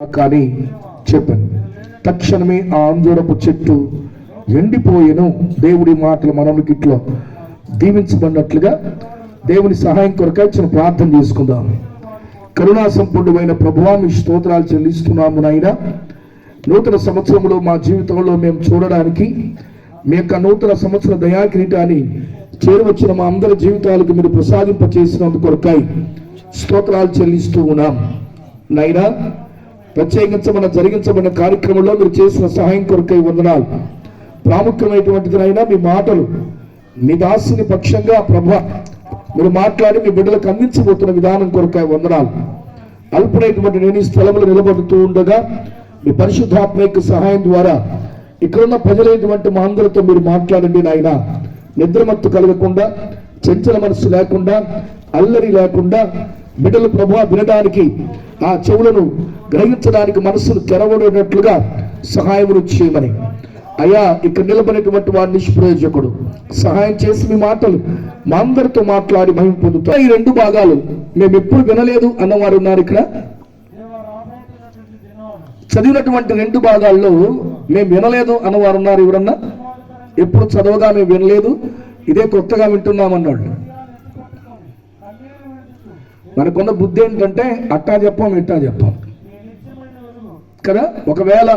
కానీ చెప్పాను. తక్షణమే ఆ అంజూరపు చెట్టు ఎండిపోయేను. దేవుడి మాటలు మనకి ఇట్లా దీవించబడినట్లుగా దేవుని సహాయం కొరకై చిన్న ప్రార్థన చేసుకుందాం. కరుణా సంపూర్ణమైన ప్రభువా, మీ స్తోత్రాలు చెల్లిస్తున్నాము నాయనా. నూతన సంవత్సరంలో మా జీవితంలో మేము చూడడానికి మీ యొక్క నూతన సంవత్సర దయాకిరీటాన్ని చేరువచ్చిన మా అందరి జీవితాలకు మీరు ప్రసాదింప చేసినందుకు కొరకై స్తోత్రాలు చెల్లిస్తూ ఉన్నాం నాయనా. ప్రత్యేకించబడిన జరిగించబడిన కార్యక్రమంలో మీరు చేసిన సహాయం కొరకై వందనాలు. ప్రాముఖ్యమైనటువంటిదినైనా మీ మాటలు మీ దాసుని పక్షంగా ప్రభువా మీరు మాట్లాడి మీ బిడ్డలకు అందించబోతున్న విధానం కొరకై వందనాలు. అల్పుడైనటువంటి నేను ఈ స్థలంలో నిలబడుతూ ఉండగా మీ పరిశుద్ధాత్మక సహాయం ద్వారా ఇక్కడున్న ప్రజలైనటువంటి మా అందరితో మీరు మాట్లాడండి నాయన. నిద్రమత్తు కలగకుండా, చంచల మనసు లేకుండా, అల్లరి లేకుండా బిడ్డలు ప్రభువా వినడానికి, ఆ చెవులను గ్రహించడానికి మనసును తెరవడేటట్లుగా సహాయమును చేయమని అయ్యా. ఇక్కడ నిలబడినటువంటి వాడు నిష్ప్రయోజకుడు, సహాయం చేసి మీ మాటలు మా అందరితో మాట్లాడి మహిమ పొందుతాం. ఈ రెండు భాగాలు మేము ఎప్పుడు వినలేదు అన్నవారు ఉన్నారు. ఇక్కడ చదివినటువంటి రెండు భాగాల్లో మేము వినలేదు అన్నవారు ఉన్నారు. ఎవరన్నా ఎప్పుడు చదవగా మేము వినలేదు, ఇదే కొత్తగా వింటున్నామన్నాడు. మనకున్న బుద్ధి ఏంటంటే అట్టా చెప్పాం ఇట్టా చెప్పాం కదా. ఒకవేళ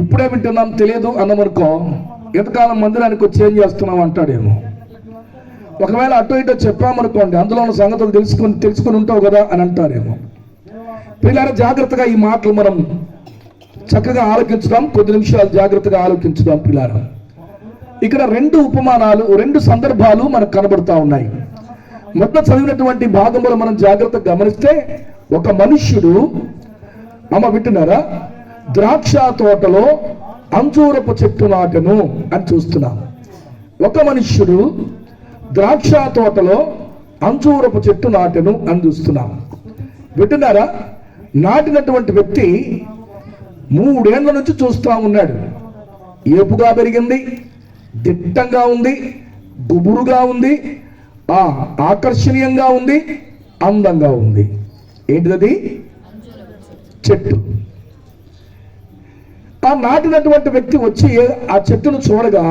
ఇప్పుడే వింటున్నాం తెలియదు అన్నమనుకో, ఎంతకాలం మందిరానికి వచ్చి ఏం చేస్తున్నాం అంటాడేమో. ఒకవేళ అటో ఇటో చెప్పామనుకోండి, అందులో ఉన్న సంగతులు తెలుసుకుని ఉంటావు కదా అని అంటారేమో. పిల్లలు జాగ్రత్తగా ఈ మాటలు మనం చక్కగా ఆలోచించుదాం. కొద్ది నిమిషాలు జాగ్రత్తగా ఆలోచించుదాం పిల్లలు. ఇక్కడ రెండు ఉపమానాలు, రెండు సందర్భాలు మనకు కనబడుతూ ఉన్నాయి. మొదట చదివినటువంటి భాగంలో మనం జాగ్రత్తగా గమనిస్తే, ఒక మనుష్యుడు వింటున్నారా, ద్రాక్ష తోటలో అంజూరపు చెట్టు నాటెను అని చూస్తున్నాం. ఒక మనుష్యుడు ద్రాక్ష తోటలో అంజూరపు చెట్టు నాటెను అని చూస్తున్నాం. వింటున్నారా, నాటినటువంటి వ్యక్తి 3 ఏళ్ల నుంచి చూస్తూ ఉన్నాడు. ఏపుగా పెరిగింది, దిట్టంగా ఉంది, గుబురుగా ఉంది, ఆకర్షణీయంగా ఉంది, అందంగా ఉంది. ఏంటిది? చెట్టు. ఆ నాటినటువంటి వ్యక్తి వచ్చి ఆ చెట్టును చూడగా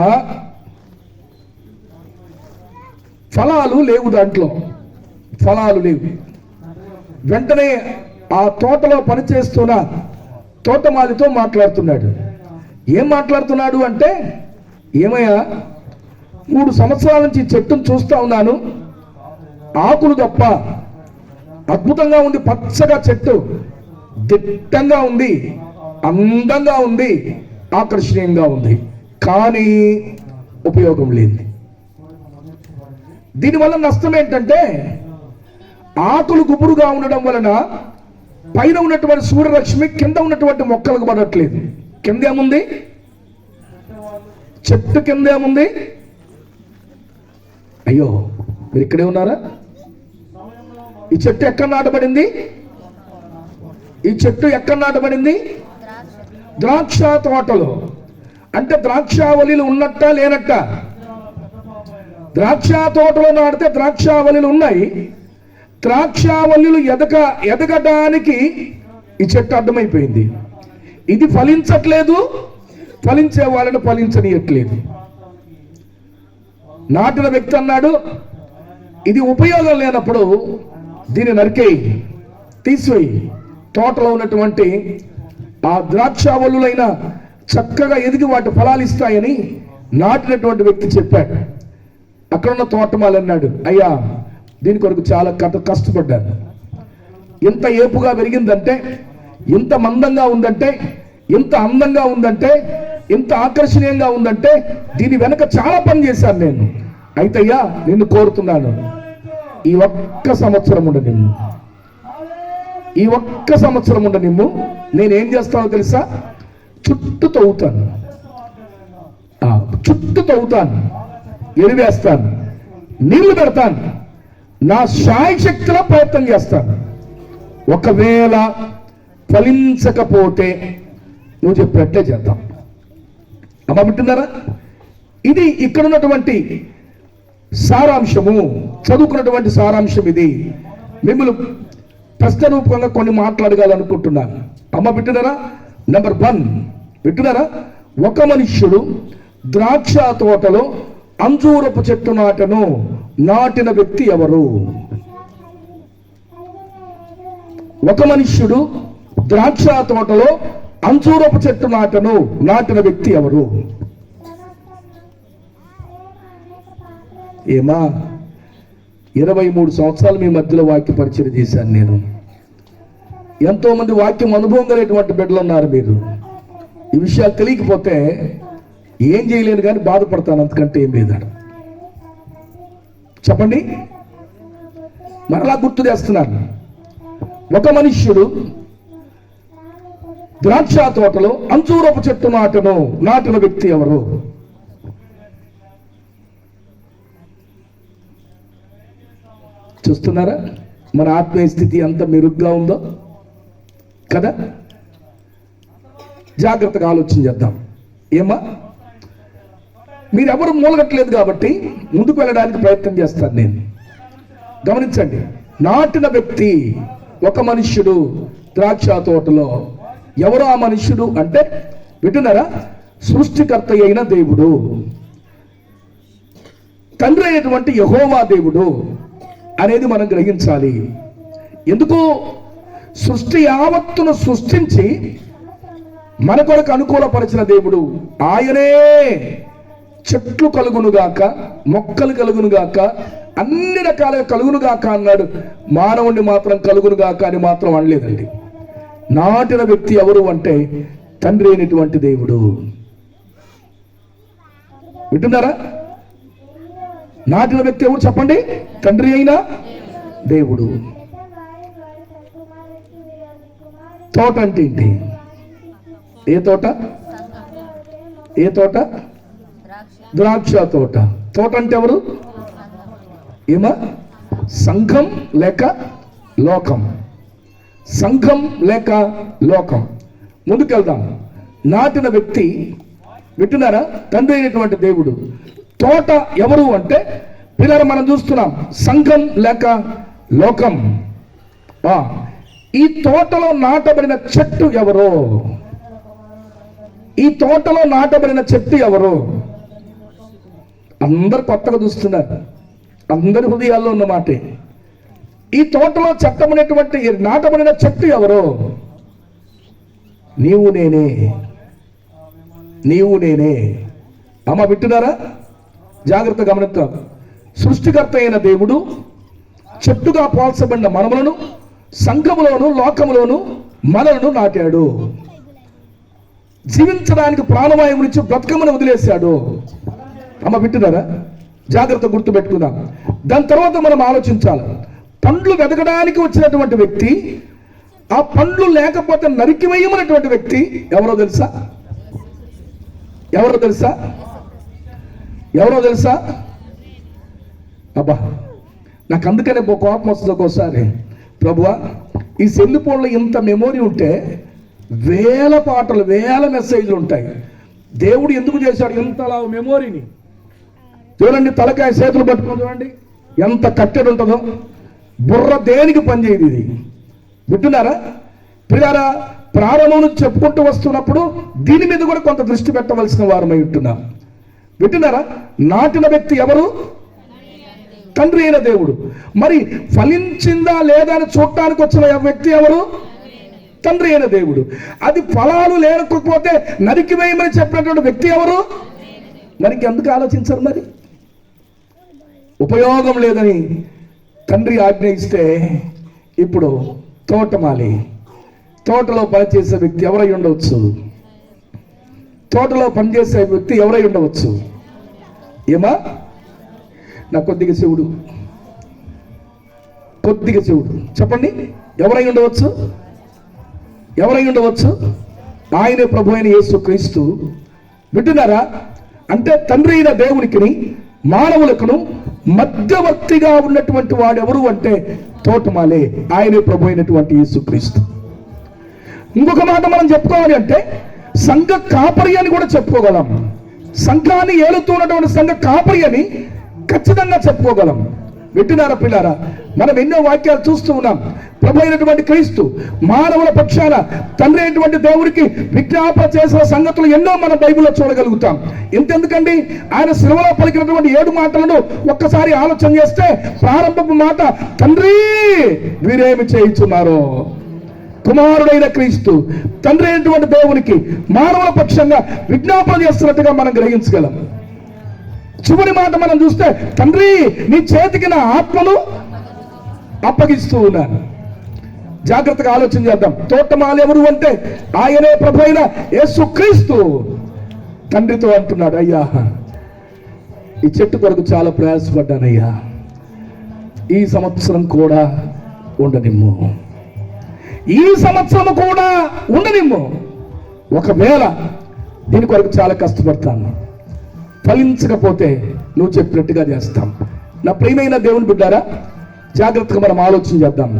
ఫలాలు లేవు, దాంట్లో ఫలాలు లేవు. వెంటనే ఆ తోటలో పనిచేస్తున్న తోటమాలితో మాట్లాడుతున్నాడు. ఏం మాట్లాడుతున్నాడు అంటే, ఏమయ్యా 3 సంవత్సరాల నుంచి చెట్టును చూస్తా ఉన్నాను, ఆకులు తప్ప అద్భుతంగా ఉంది, పచ్చగా చెట్టు, దిట్టంగా ఉంది, అందంగా ఉంది, ఆకర్షణీయంగా ఉంది, కానీ ఉపయోగం లేదు. దీనివల్ల నష్టం ఏంటంటే, ఆకులు గుబురుగా ఉండడం వలన పైన ఉన్నటువంటి సూర్యరశ్మి కింద ఉన్నటువంటి మొక్కలకు పడట్లేదు. కిందేముంది? చెట్టు కిందేముంది? అయ్యో, మీరు ఇక్కడే ఉన్నారా? ఈ చెట్టు ఎక్కడ నాటబడింది? ఈ చెట్టు ఎక్కడ నాటబడింది? ద్రాక్ష తోటలో. అంటే ద్రాక్షావళిలు ఉన్నట్ట లేనట్ట? ద్రాక్ష తోటలో నాటితే ద్రాక్షావళిలు ఉన్నాయి. ద్రాక్షావళిలు ఎదగడానికి ఈ చెట్టు అడ్డమైపోయింది. ఇది ఫలించట్లేదు, ఫలించే వాళ్ళని ఫలించనీయట్లేదు. నాటిన వ్యక్తి అన్నాడు, ఇది ఉపయోగం లేనప్పుడు దీన్ని నరికేయి, తీసివేయి. తోటలో ఉన్నటువంటి ఆ ద్రాక్షావళులైన చక్కగా ఎదిగి వాటి ఫలాలు ఇస్తాయని నాటినటువంటి వ్యక్తి చెప్పాడు. అక్కడున్న తోటమాలి అన్నాడు, అయ్యా దీని కొరకు చాలా కష్టపడ్డాను. ఎంత ఏపుగా పెరిగిందంటే, ఎంత మందంగా ఉందంటే, ఎంత అందంగా ఉందంటే, ఎంత ఆకర్షణీయంగా ఉందంటే, దీని వెనక చాలా పని చేశాను నేను. అయితే అయ్యా నిన్ను కోరుతున్నాను, ఈ ఒక్క సంవత్సరం ఉండ నిన్ను, ఈ ఒక్క సంవత్సరం ఉండ నిన్ను. నేనేం చేస్తానో తెలుసా? చుట్టూ తవ్వుతాను, ఎరివేస్తాను, నీళ్లు పెడతాను, నా శాయశక్తిలో ప్రయత్నం చేస్తాను. ఒకవేళ ఫలించకపోతే నువ్వు చెప్పినట్లే చేద్దాం. వింటున్నారా? ఇది ఇక్కడ ఉన్నటువంటి సారాంశము, చదువుకున్నటువంటి సారాంశం ఇది. మిమ్మల్ని ప్రశ్న రూపంగా కొన్ని మాట్లాడగలనుకుంటున్నాను. అమ్మ వింటున్నారా? నెంబర్ 1 వింటున్నారా? ఒక మనుష్యుడు ద్రాక్ష తోటలో అంజూరపు చెట్టు నాటిన వ్యక్తి ఎవరు? ఒక మనుష్యుడు ద్రాక్ష తోటలో అంజూరపు చెట్టు నాటిన వ్యక్తి ఎవరు? ఏమా 23 సంవత్సరాలు మీ మధ్యలో వాక్య పరిచయం చేశాను నేను. ఎంతో మంది వాక్యం అనుభవం కలిగినటువంటి బిడ్డలు ఉన్నారు. మీరు ఈ విషయాలు తెలియకపోతే ఏం చేయలేను కానీ బాధపడతాను, అంతకంటే ఏం లేదాడు. చెప్పండి, మరలా గుర్తు చేస్తున్నాను. ఒక మనుష్యుడు ద్రాక్ష తోటలో అంజూరపు చెట్టు నాటిన వ్యక్తి ఎవరు? చూస్తున్నారా మన ఆత్మీయ స్థితి ఎంత మెరుగ్గా ఉందో కదా? జాగ్రత్తగా ఆలోచన చేద్దాం. ఏమా, మీరెవరు మూలగట్లేదు కాబట్టి ముందుకు వెళ్ళడానికి ప్రయత్నం చేస్తాను నేను. గమనించండి, నాటిన వ్యక్తి ఒక మనుష్యుడు ద్రాక్ష తోటలో. ఎవరు ఆ మనుష్యుడు అంటే వింటున్నారా? సృష్టికర్త అయిన దేవుడు, తండ్రి అయినటువంటి యెహోవా దేవుడు అనేది మనం గ్రహించాలి. ఎందుకు? సృష్టి యావత్తును సృష్టించి మన కొరకు అనుకూలపరిచిన దేవుడు ఆయనే. చెట్లు కలుగునుగాక, మొక్కలు కలుగునుగాక, అన్ని రకాలుగా కలుగునుగాక అన్నాడు. మానవుణ్ణి మాత్రం కలుగునుగాక అని మాత్రం అనలేదండి. నాటిన వ్యక్తి ఎవరు అంటే తండ్రి అయినటువంటి దేవుడు. వింటున్నారా? నాటిన వ్యక్తి ఎవరు చెప్పండి? తండ్రి అయిన దేవుడు. తోట అంటే ఏంటి? ఏ తోట? ఏ తోట? ద్రాక్ష తోట. తోట అంటే ఎవరు? ఏమా? సంఘం లేక లోకం. సంఘం లేక లోకం. ముందుకెళ్దాం. నాటిన వ్యక్తి వింటున్నారా? తండ్రి అయినటువంటి దేవుడు. తోట ఎవరు అంటే పిల్లలు మనం చూస్తున్నాం, సంఘం లేక లోకం. ఈ తోటలో నాటబడిన చెట్టు ఎవరో? ఈ తోటలో నాటబడిన చెట్టు ఎవరో? అందరు కొత్తగా చూస్తున్నారు, అందరి హృదయాల్లో ఉన్న మాటే. ఈ తోటలో చట్టమైనటువంటి నాటబడిన చెట్టు ఎవరో? నీవు నేనే, నీవు నేనే. అమ్మ వింటున్నారా? జాగ్రత్త గమనిద్దాం. సృష్టికర్త అయిన దేవుడు చెట్టుగా పోల్చబడిన మనములను సంఘములోను లోకములోను మనలను నాటాడు. జీవించడానికి ప్రాణవాయువునిచ్చి బ్రతకమని వదిలేశాడు. అమ్మ వింటున్నారా? జాగ్రత్త గుర్తు పెట్టుకుందాం. దాని తర్వాత మనం ఆలోచించాలి. పండ్లు వెతకడానికి వచ్చినటువంటి వ్యక్తి, ఆ పండ్లు లేకపోతే నరికివేయమన్నటువంటి వ్యక్తి ఎవరో తెలుసా? ఎవరో తెలుసా? ఎవరో తెలుసా? అబ్బా, నాకు అందుకనే కోపం వస్తుంది ఒక్కోసారి. ప్రభువా, ఈ సెల్ ఫోన్లో ఇంత మెమొరీ ఉంటే వేల పాటలు, వేల మెసేజ్లు ఉంటాయి. దేవుడు ఎందుకు చేశాడు ఇంతలా మెమొరీని? చూడండి, తలకాయ చేతులు పట్టుకొని చూడండి ఎంత కట్టెడు ఉంటుందో. బుర్ర దేనికి పనిచేయదు ఇది. వింటున్నారా పిల్లారా? ప్రారంభం నుంచి చెప్పుకుంటూ వస్తున్నప్పుడు దీని మీద కూడా కొంత దృష్టి పెట్టవలసిన వారమై ఉంటున్నాం. వింటున్నారా? నాటిన వ్యక్తి ఎవరు? తండ్రి అయిన దేవుడు. మరి ఫలించిందా లేదా అని చూడటానికి వచ్చిన వ్యక్తి ఎవరు? తండ్రి అయిన దేవుడు. అది ఫలాలు లేకపోతే నరికివేయమని చెప్పినటువంటి వ్యక్తి ఎవరు? మరి ఎందుకు ఆలోచించరు? మరి ఉపయోగం లేదని తండ్రి ఆజ్ఞయిస్తే ఇప్పుడు తోటమాలి, తోటలో పనిచేసే వ్యక్తి ఎవరై ఉండవచ్చు? తోటలో పనిచేసే వ్యక్తి ఎవరై ఉండవచ్చు? ఏమా? నా కొద్దిగా శివుడు, కొద్దిగా శివుడు. చెప్పండి, ఎవరై ఉండవచ్చు? ఎవరై ఉండవచ్చు? ఆయనే ప్రభు అయిన యేసుక్రీస్తు. వింటున్నారా? అంటే తండ్రి అయిన దేవునికి మానవులకును మధ్యవర్తిగా ఉన్నటువంటి వాడెవరు అంటే తోటమాలే, ఆయనే ప్రభు అయినటువంటి యేసుక్రీస్తు. ఇంకొక మాట మనం చెప్పుకోవాలి అంటే సంఘ కాపరి అని కూడా చెప్పుకోగలం. సంఘాన్ని ఏలుతున్నటువంటి సంఘ కాపరి అని ఖచ్చితంగా చెప్పుకోగలం. వింటున్నారా పిల్లారా? మనం ఎన్నో వాక్యాలు చూస్తూ ఉన్నాం. ప్రభు అయినటువంటి క్రీస్తు మానవుల పక్షాన తండ్రి అయినటువంటి దేవుడికి విజ్ఞాపన చేసిన సంగతులు ఎన్నో మనం బైబిల్లో చూడగలుగుతాం. ఇంతెందుకండి, ఆయన శిలువలో పలికినటువంటి 7 మాటలను ఒక్కసారి ఆలోచన చేస్తే, ప్రారంభపు మాట తండ్రి వీరేమి చేయించున్నారో. కుమారుడైన క్రీస్తు తండ్రి అయినటువంటి దేవునికి మానవుల పక్షంగా విజ్ఞాపన చేస్తున్నట్టుగా మనం గ్రహించగలం. చివరి మాట మనం చూస్తే, తండ్రి నీ చేతికి నా ఆత్మను అప్పగిస్తూ ఉన్నాను. జాగ్రత్తగా ఆలోచన చేద్దాం. తోటమాలి ఎవరు అంటే ఆయనే ప్రభు అయిన యేసుక్రీస్తు తండ్రితో అంటున్నాడు, అయ్యా ఈ చెట్టు కొరకు చాలా ప్రయాసపడ్డానయ్యా, ఈ సంవత్సరం కూడా ఉండనిమ్ము, ఈ సంవత్సరం కూడా ఉండనిమ్ము. ఒకవేళ దీని కొరకు చాలా కష్టపడతాను, ఫలించకపోతే నువ్వు చెప్పినట్టుగా చేస్తాం. నా ప్రియమైన దేవుని బిడ్డారా, జాగ్రత్తగా మనం ఆలోచన చేద్దాం.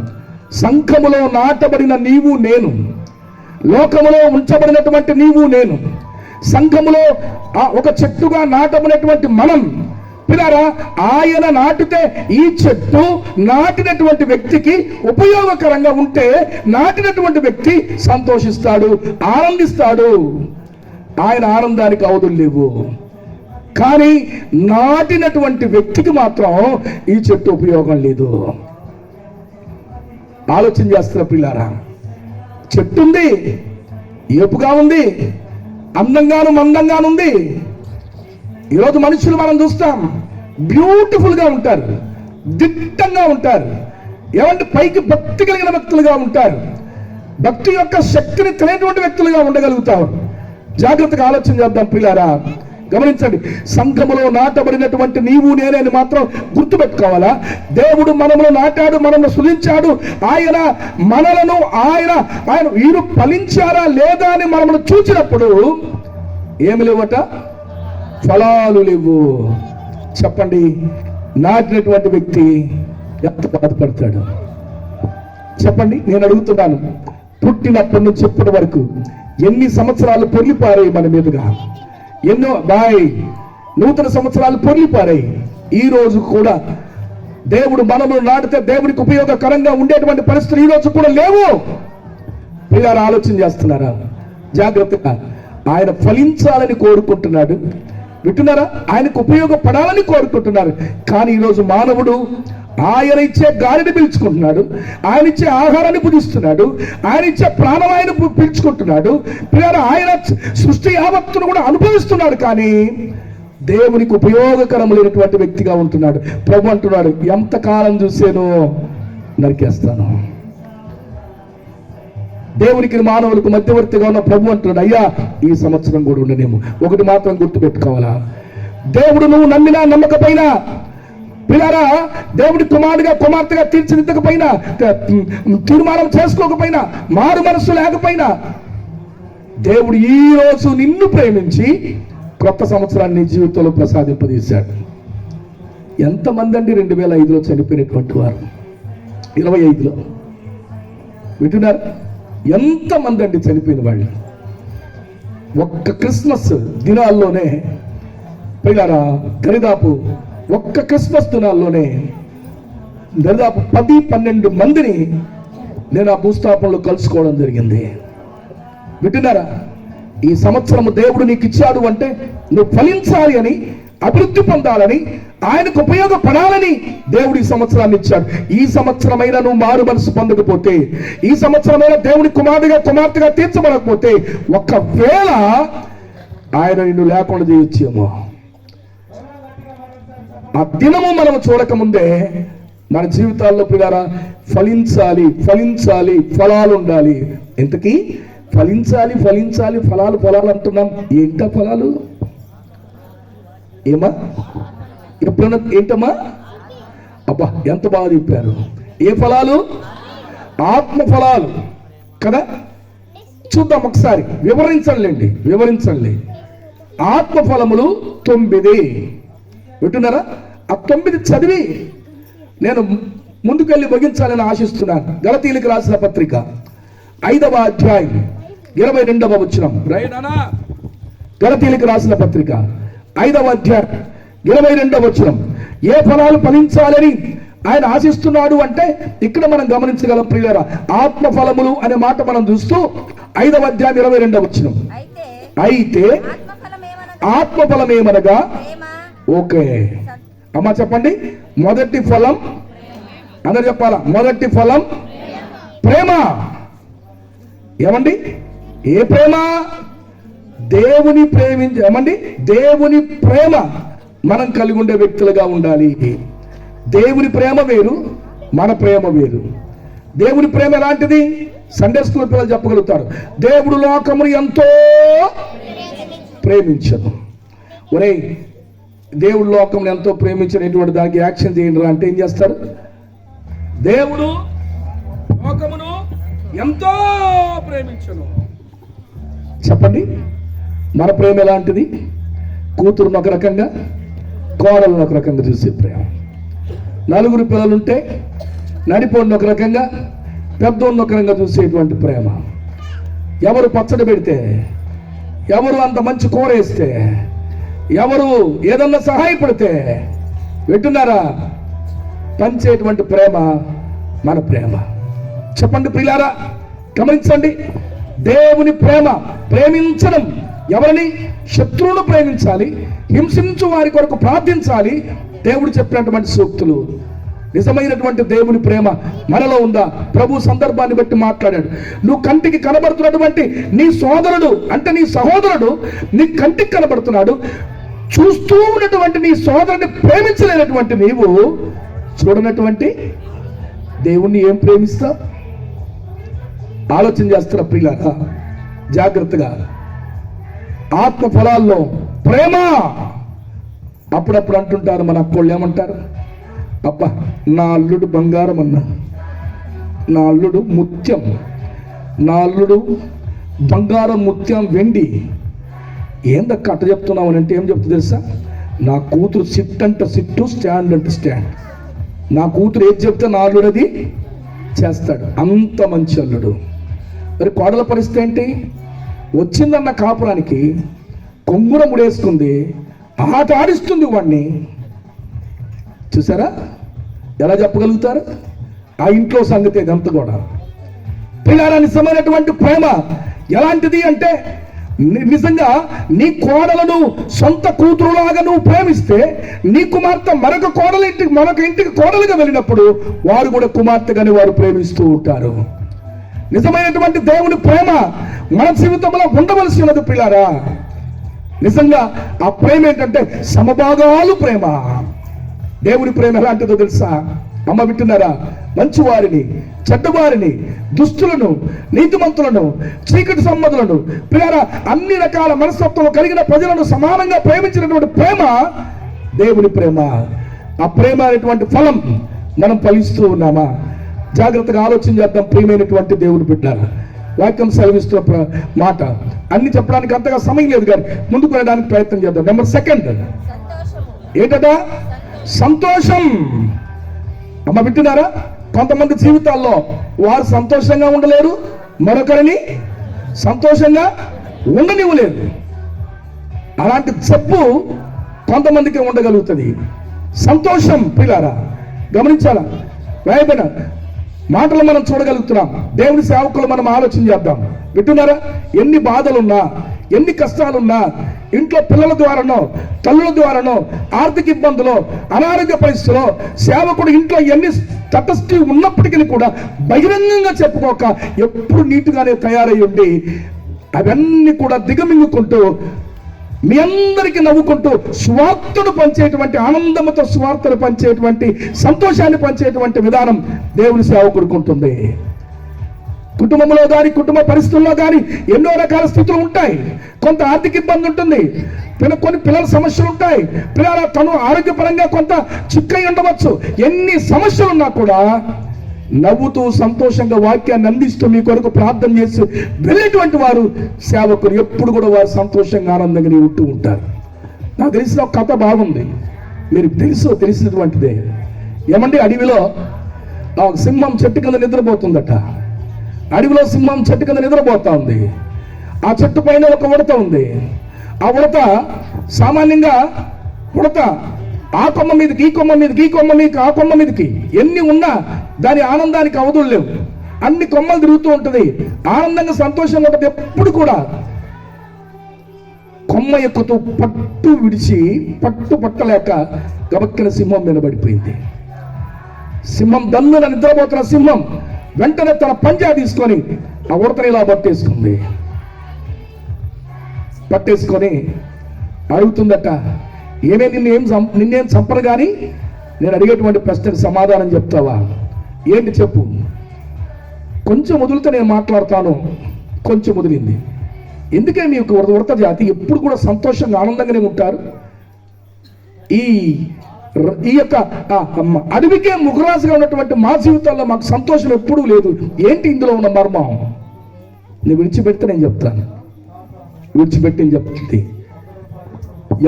సంఘములో నాటబడిన నీవు నేను, లోకములో ఉంచబడినటువంటి నీవు నేను, సంఘములో ఒక చెట్టుగా నాటబడినటువంటి మనం పిల్లారా, ఆయన నాటితే ఈ చెట్టు నాటినటువంటి వ్యక్తికి ఉపయోగకరంగా ఉంటే నాటినటువంటి వ్యక్తి సంతోషిస్తాడు, ఆనందిస్తాడు. ఆయన ఆనందానికి అవధులు లేవు. కానీ నాటినటువంటి వ్యక్తికి మాత్రం ఈ చెట్టు ఉపయోగం లేదు. ఆలోచన చేస్తున్న పిల్లారా, చెట్టు ఉంది, ఏపుగా ఉంది, అందంగాను మందంగాను ఉంది. ఈరోజు మనుషులు మనం చూస్తాం, బ్యూటిఫుల్గా ఉంటారు, దిట్టంగా ఉంటారు, ఏమంటే పైకి భక్తి కలిగిన వ్యక్తులుగా ఉంటారు, భక్తి యొక్క శక్తిని తెలియనటువంటి వ్యక్తులుగా ఉండగలుగుతారు. జాగ్రత్తగా ఆలోచన చేద్దాం పిల్లారా. గమనించండి, సంఘములో నాటబడినటువంటి నీవు నేనే అని మాత్రం గుర్తుపెట్టుకోవాలా. దేవుడు మనమును నాటాడు, మనల్ని సృజించాడు. ఆయన మనలను ఆయన వీరు ఫలించారా లేదా అని మనల్ని చూసినప్పుడు ఏమి లేవట, ఫలాలు లేవు. చెప్పండి, నాటినటువంటి వ్యక్తి ఎంత బాధపడతాడు చెప్పండి. నేను అడుగుతున్నాను, పుట్టినప్పటి నుంచి ఇప్పటి వరకు ఎన్ని సంవత్సరాలు పొర్లిపారాయి మన మీదుగా, ఎన్నో నూతన సంవత్సరాలు పొర్లిపారాయి. ఈ రోజు కూడా దేవుడు మనము నాటితే దేవుడికి ఉపయోగకరంగా ఉండేటువంటి పరిస్థితులు ఈ రోజు కూడా లేవు. పిల్లలు ఆలోచన చేస్తున్నారా? జాగ్రత్తగా, ఆయన ఫలించాలని కోరుకుంటున్నాడు. వింటున్నారా? ఆయనకు ఉపయోగపడాలని కోరుకుంటున్నారు. కానీ ఈరోజు మానవుడు ఆయన ఇచ్చే గాలిని పీల్చుకుంటున్నాడు, ఆయన ఇచ్చే ఆహారాన్ని భుజిస్తున్నాడు, ఆయన ఇచ్చే ప్రాణవాయుని పీల్చుకుంటున్నాడు. ఆయన సృష్టి యావత్తును కూడా అనుభవిస్తున్నాడు. కానీ దేవునికి ఉపయోగకరం లేనటువంటి వ్యక్తిగా ఉంటున్నాడు. ప్రభు అంటున్నాడు, ఎంతకాలం చూసేనో నరికేస్తాను. దేవునికి మానవులకు మధ్యవర్తిగా ఉన్న ప్రభు అంటున్నాడు, అయ్యా ఈ సంవత్సరం కూడా ఉండనేమో. ఒకటి మాత్రం గుర్తుపెట్టుకోవాలా, దేవుడు నువ్వు నమ్మినా నమ్మకపోయినా పిల్లారా, దేవుడి కుమారుడిగా కుమార్తెగా తీర్చిదిద్దకపోయినా, తీర్మానం చేసుకోకపోయినా, మారు మనస్సు లేకపోయినా, దేవుడు ఈ రోజు నిన్ను ప్రేమించి కొత్త సంవత్సరాన్ని నీ జీవితంలో ప్రసాదింపజేశాడు. ఎంతమంది అండి 2005లో చనిపోయినటువంటి వారు, 25లో వింటున్నారు? ఎంతమంది అండి చనిపోయిన వాళ్ళు? ఒక్క క్రిస్మస్ దినాల్లోనే పిల్లారా, దరిదాపు ఒక్క క్రిస్మస్ దినాల్లోనే దాదాపు 10-12 మందిని నేను ఆ భూస్థాపనలో కలుసుకోవడం జరిగింది. వింటున్నారా? ఈ సంవత్సరం దేవుడు నీకు ఇచ్చాడు అంటే నువ్వు ఫలించాలి అని, అభివృద్ధి పొందాలని, ఆయనకు ఉపయోగపడాలని దేవుడు ఈ సంవత్సరాన్ని ఇచ్చాడు. ఈ సంవత్సరమైనా నువ్వు మారు మనసు పొందకపోతే, ఈ సంవత్సరమైనా దేవుడి కుమారుడిగా కుమార్తెగా తీర్చబడకపోతే, ఒకవేళ ఆయన నిన్ను లేకుండా చేయొచ్చేమో. ఆ దినము మనం చూడకముందే మన జీవితాల్లో పిల్లారా ఫలించాలి, ఫలించాలి, ఫలాలు ఉండాలి. ఇంతకీ ఫలించాలి, ఫలించాలి, ఫలాలు ఫలాలు అంటున్నాం. ఏంటా ఫలాలు? ఏమా ఎప్పుడన్నా ఏంటమ్మా? అబ్బా ఎంత బాగా చెప్పారు. ఏ ఫలాలు? ఆత్మ ఫలాలు కదా. చూద్దాం ఒకసారి, వివరించండి. ఆత్మ ఫలములు 9. వింటున్నారా? ఆ 9 చదివి నేను ముందుకెళ్ళి ముగించాలని ఆశిస్తున్నాను. గలతీయులకు రాసిన పత్రిక 5వ అధ్యాయం 22వ వచనం. గలతీయులకు రాసిన పత్రిక 5వ అధ్యాయం 22వ వచనం. ఏ ఫలాలు ఫలించాలని ఆయన ఆశిస్తున్నాడు అంటే ఇక్కడ మనం గమనించగలం ప్రియులారా. ఆత్మ ఫలములు అనే మాట మనం చూస్తూ 5వ అధ్యాయం 22వ వచనం. అయితే ఆత్మఫలం ఏమనగా, ఓకే అమ్మా చెప్పండి, మొదటి ఫలం అందరు చెప్పాలా, మొదటి ఫలం ప్రేమ. ఏమండి, ఏ ప్రేమ? దేవుని ఏమండి, దేవుని ప్రేమ మనం కలిగి ఉండే వ్యక్తులుగా ఉండాలి. దేవుని ప్రేమ వేరు, మన ప్రేమ వేరు. దేవుని ప్రేమ ఎలాంటిది? సండే స్కూల్ పిల్లలు చెప్పగలుగుతారు. దేవుడు లోకమును ఎంతో ప్రేమించను. ఒరే, దేవుడు లోకమును ఎంతో ప్రేమించినటువంటి దానికి యాక్షన్ చేయండి అంటే ఏం చేస్తారు? దేవుడు లోకమును ఎంతో ప్రేమించను. చెప్పండి, మన ప్రేమ ఎలాంటిది? కూతురును ఒక రకంగా, కోడలను ఒక రకంగా చూసే ప్రేమ. నలుగురు పిల్లలుంటే నడిపోడిని ఒక రకంగా, పెద్దోడిని ఒక రకంగా చూసేటువంటి ప్రేమ. ఎవరు పచ్చడి పెడితే, ఎవరు అంత మంచి కూర వేస్తే, ఎవరు ఏదన్నా సహాయపడితే వింటున్నారా, పంచేటువంటి ప్రేమ మన ప్రేమ. చెప్పండి ప్రియులారా, గమనించండి. దేవుని ప్రేమ, ప్రేమించడం ఎవరిని? శత్రువును ప్రేమించాలి, హింసించు వారి కొరకు ప్రార్థించాలి. దేవుడు చెప్పినటువంటి సూక్తులు. నిజమైనటువంటి దేవుని ప్రేమ మనలో ఉందా? ప్రభు సందర్భాన్ని బట్టి మాట్లాడాడు. నువ్వు కంటికి కనబడుతున్నటువంటి నీ సోదరుడు అంటే నీ సహోదరుడు నీ కంటికి కనబడుతున్నాడు, చూస్తూ ఉన్నటువంటి నీ సోదరుని ప్రేమించలేనటువంటి నీవు చూడనటువంటి దేవుణ్ణి ఏం ప్రేమిస్తావు? ఆలోచన చేస్తున్న ప్రియులారా, జాగ్రత్తగా. ఆత్మ ఫలాల్లో ప్రేమ. అప్పుడప్పుడు అంటుంటారు మన అక్కోళ్ళు, ఏమంటారు? అబ్బా, నా అల్లుడు బంగారం అన్నా, నా అల్లుడు ముత్యం, నా అల్లుడు బంగారం, ముత్యం, వెండి. ఏందక్క అట్ట చెప్తున్నావు అని అంటే ఏం చెప్తుంది తెలుసా? నా కూతురు సిట్ అంటే సిట్టు, స్టాండ్ అంటే స్టాండ్. నా కూతురు ఏది చెప్తే నా అల్లుడు అది చేస్తాడు. అంత మంచి అల్లుడు. మరి కోడల పరిస్థితి ఏంటి? వచ్చిందన్న కాపురానికి కొంగుర ముడేసుకుంది, ఆట ఆడిస్తుంది వాడిని. చూసారా ఎలా చెప్పగలుగుతారు? ఆ ఇంట్లో సంగతి ఇదంతా కూడా. పిల్లారా, నిజమైనటువంటి ప్రేమ ఎలాంటిది అంటే, నిజంగా నీ కోడలను సొంత కూతురులాగా నువ్వు ప్రేమిస్తే, నీ కుమార్తె మరొక ఇంటికి కోడలుగా వెళ్ళినప్పుడు వారు కూడా కుమార్తెగానే వారు ప్రేమిస్తూ ఉంటారు. నిజమైనటువంటి దేవుని ప్రేమ మన జీవితంలో ఉండవలసి ఉన్నది పిల్లారా. నిజంగా ఆ ప్రేమ ఏంటంటే సమభాగాలు ప్రేమ. దేవుని ప్రేమ ఎలాంటిదో తెలుసా? అమ్మ వింటున్నారా? మంచివారిని, చెడ్డవారిని, దుస్తులను, నీతిమంతులను, చీకటి సంబంధులను, ప్రియారా, అన్ని రకాల మనస్తత్వం కలిగిన ప్రజలను సమానంగా ప్రేమించినటువంటి ప్రేమ దేవుని ప్రేమ. ఆ ప్రేమ అనేటువంటి ఫలం మనం ఫలిస్తూ ఉన్నామా? జాగ్రత్తగా ఆలోచన చేద్దాం. ప్రియమైనటువంటి దేవుని బిడ్డలారా, వాక్యం సెలవిస్తున్న మాట అన్ని చెప్పడానికి అంతగా సమయం లేదు, కానీ ముందుకు వెళ్ళడానికి ప్రయత్నం చేద్దాం. నెంబర్ 2 ఏంటట? సంతోషం. అమ్మ వింటున్నారా? కొంతమంది జీవితాల్లో వారు సంతోషంగా ఉండలేరు, మరొకరిని సంతోషంగా ఉండనివ్వలేరు. అలాంటి జబ్బు కొంతమందికి ఉండగలుగుతుంది. సంతోషం పిల్లారా గమనించాలా? వేయబడిన మాటలు మనం చూడగలుగుతున్నాం. దేవుని సేవకులు మనం ఆలోచన చేద్దాం. వింటున్నారా? ఎన్ని బాధలున్నా, ఎన్ని కష్టాలున్నా, ఇంట్లో పిల్లల ద్వారానో, తల్లుల ద్వారానో, ఆర్థిక ఇబ్బందులో, అనారోగ్య పరిస్థితుల్లో సేవకుడు ఇంట్లో ఎన్ని తటస్థి ఉన్నప్పటికీ కూడా బహిరంగంగా చెప్పుకోక ఎప్పుడు నీటుగానే తయారై ఉండి అవన్నీ కూడా దిగమింగుకుంటూ మీ అందరికీ నవ్వుకుంటూ స్వార్థను పంచేటువంటి, ఆనందంతో స్వార్థను పంచేటువంటి, సంతోషాన్ని పంచేటువంటి విధానం దేవుని సేవకుడికి ఉంటుంది. కుటుంబంలో కానీ, కుటుంబ పరిస్థితుల్లో కానీ ఎన్నో రకాల స్థితులు ఉంటాయి. కొంత ఆర్థిక ఇబ్బంది ఉంటుంది, కొన్ని పిల్లల సమస్యలు ఉంటాయి, పిల్లల తను ఆరోగ్యపరంగా కొంత చిక్కై ఉండవచ్చు. ఎన్ని సమస్యలు ఉన్నా కూడా నవ్వుతూ సంతోషంగా వాక్యాన్ని అందిస్తూ మీ కొరకు ప్రార్థన చేసి వెళ్ళేటువంటి వారు సేవకులు ఎప్పుడు కూడా వారు సంతోషంగా ఆనందంగా ఉంటూ ఉంటారు. నాకు తెలిసిన ఒక కథ బాగుంది, మీరు తెలిసినటువంటిదే. ఏమండి, అడవిలో సింహం చెట్టు కింద నిద్రపోతుందట. అడవిలో సింహం చెట్టు కింద నిద్రపోతా ఉంది. ఆ చెట్టు పైన ఒక ఉడత ఉంది. ఆ ఉడత సామాన్యంగా ఉడత ఆ కొమ్మ మీదకి, ఈ కొమ్మ మీదకి, ఈ కొమ్మ మీదకి, ఆ కొమ్మ మీదకి, ఎన్ని ఉన్నా దాని ఆనందానికి అవధులు లేవు. అన్ని కొమ్మలు తిరుగుతూ ఉంటుంది, ఆనందంగా సంతోషంగా ఉంటుంది. ఎప్పుడు కూడా కొమ్మ ఎక్కుతూ పట్టు విడిచి పట్టలేక గబక్కిన సింహం నిలబడిపోయింది. సింహం దన్నున నిద్రపోతున్న సింహం వెంటనే తన పంజా తీసుకొని ఆ ఉడతని ఇలా పట్టేసుకొని అడుగుతుందట, ఏమే నిన్నేం చంపను కానీ నేను అడిగేటువంటి ప్రశ్నకు సమాధానం చెప్తావా? ఏంటి చెప్పు. కొంచెం వదిలితే నేను మాట్లాడతాను. కొంచెం వదిలింది. ఎందుకే మీకు ఉడత జాతి ఎప్పుడు కూడా సంతోషంగా ఆనందంగానే ఉంటారు? ఈ యొక్క అడవికే ముఖరాజుగా ఉన్నటువంటి మా జీవితాల్లో మాకు సంతోషం ఎప్పుడూ లేదు. ఏంటి ఇందులో ఉన్న మర్మం? నేను విడిచిపెడితే నేను చెప్తాను. విడిచిపెట్టి చెప్తుంది,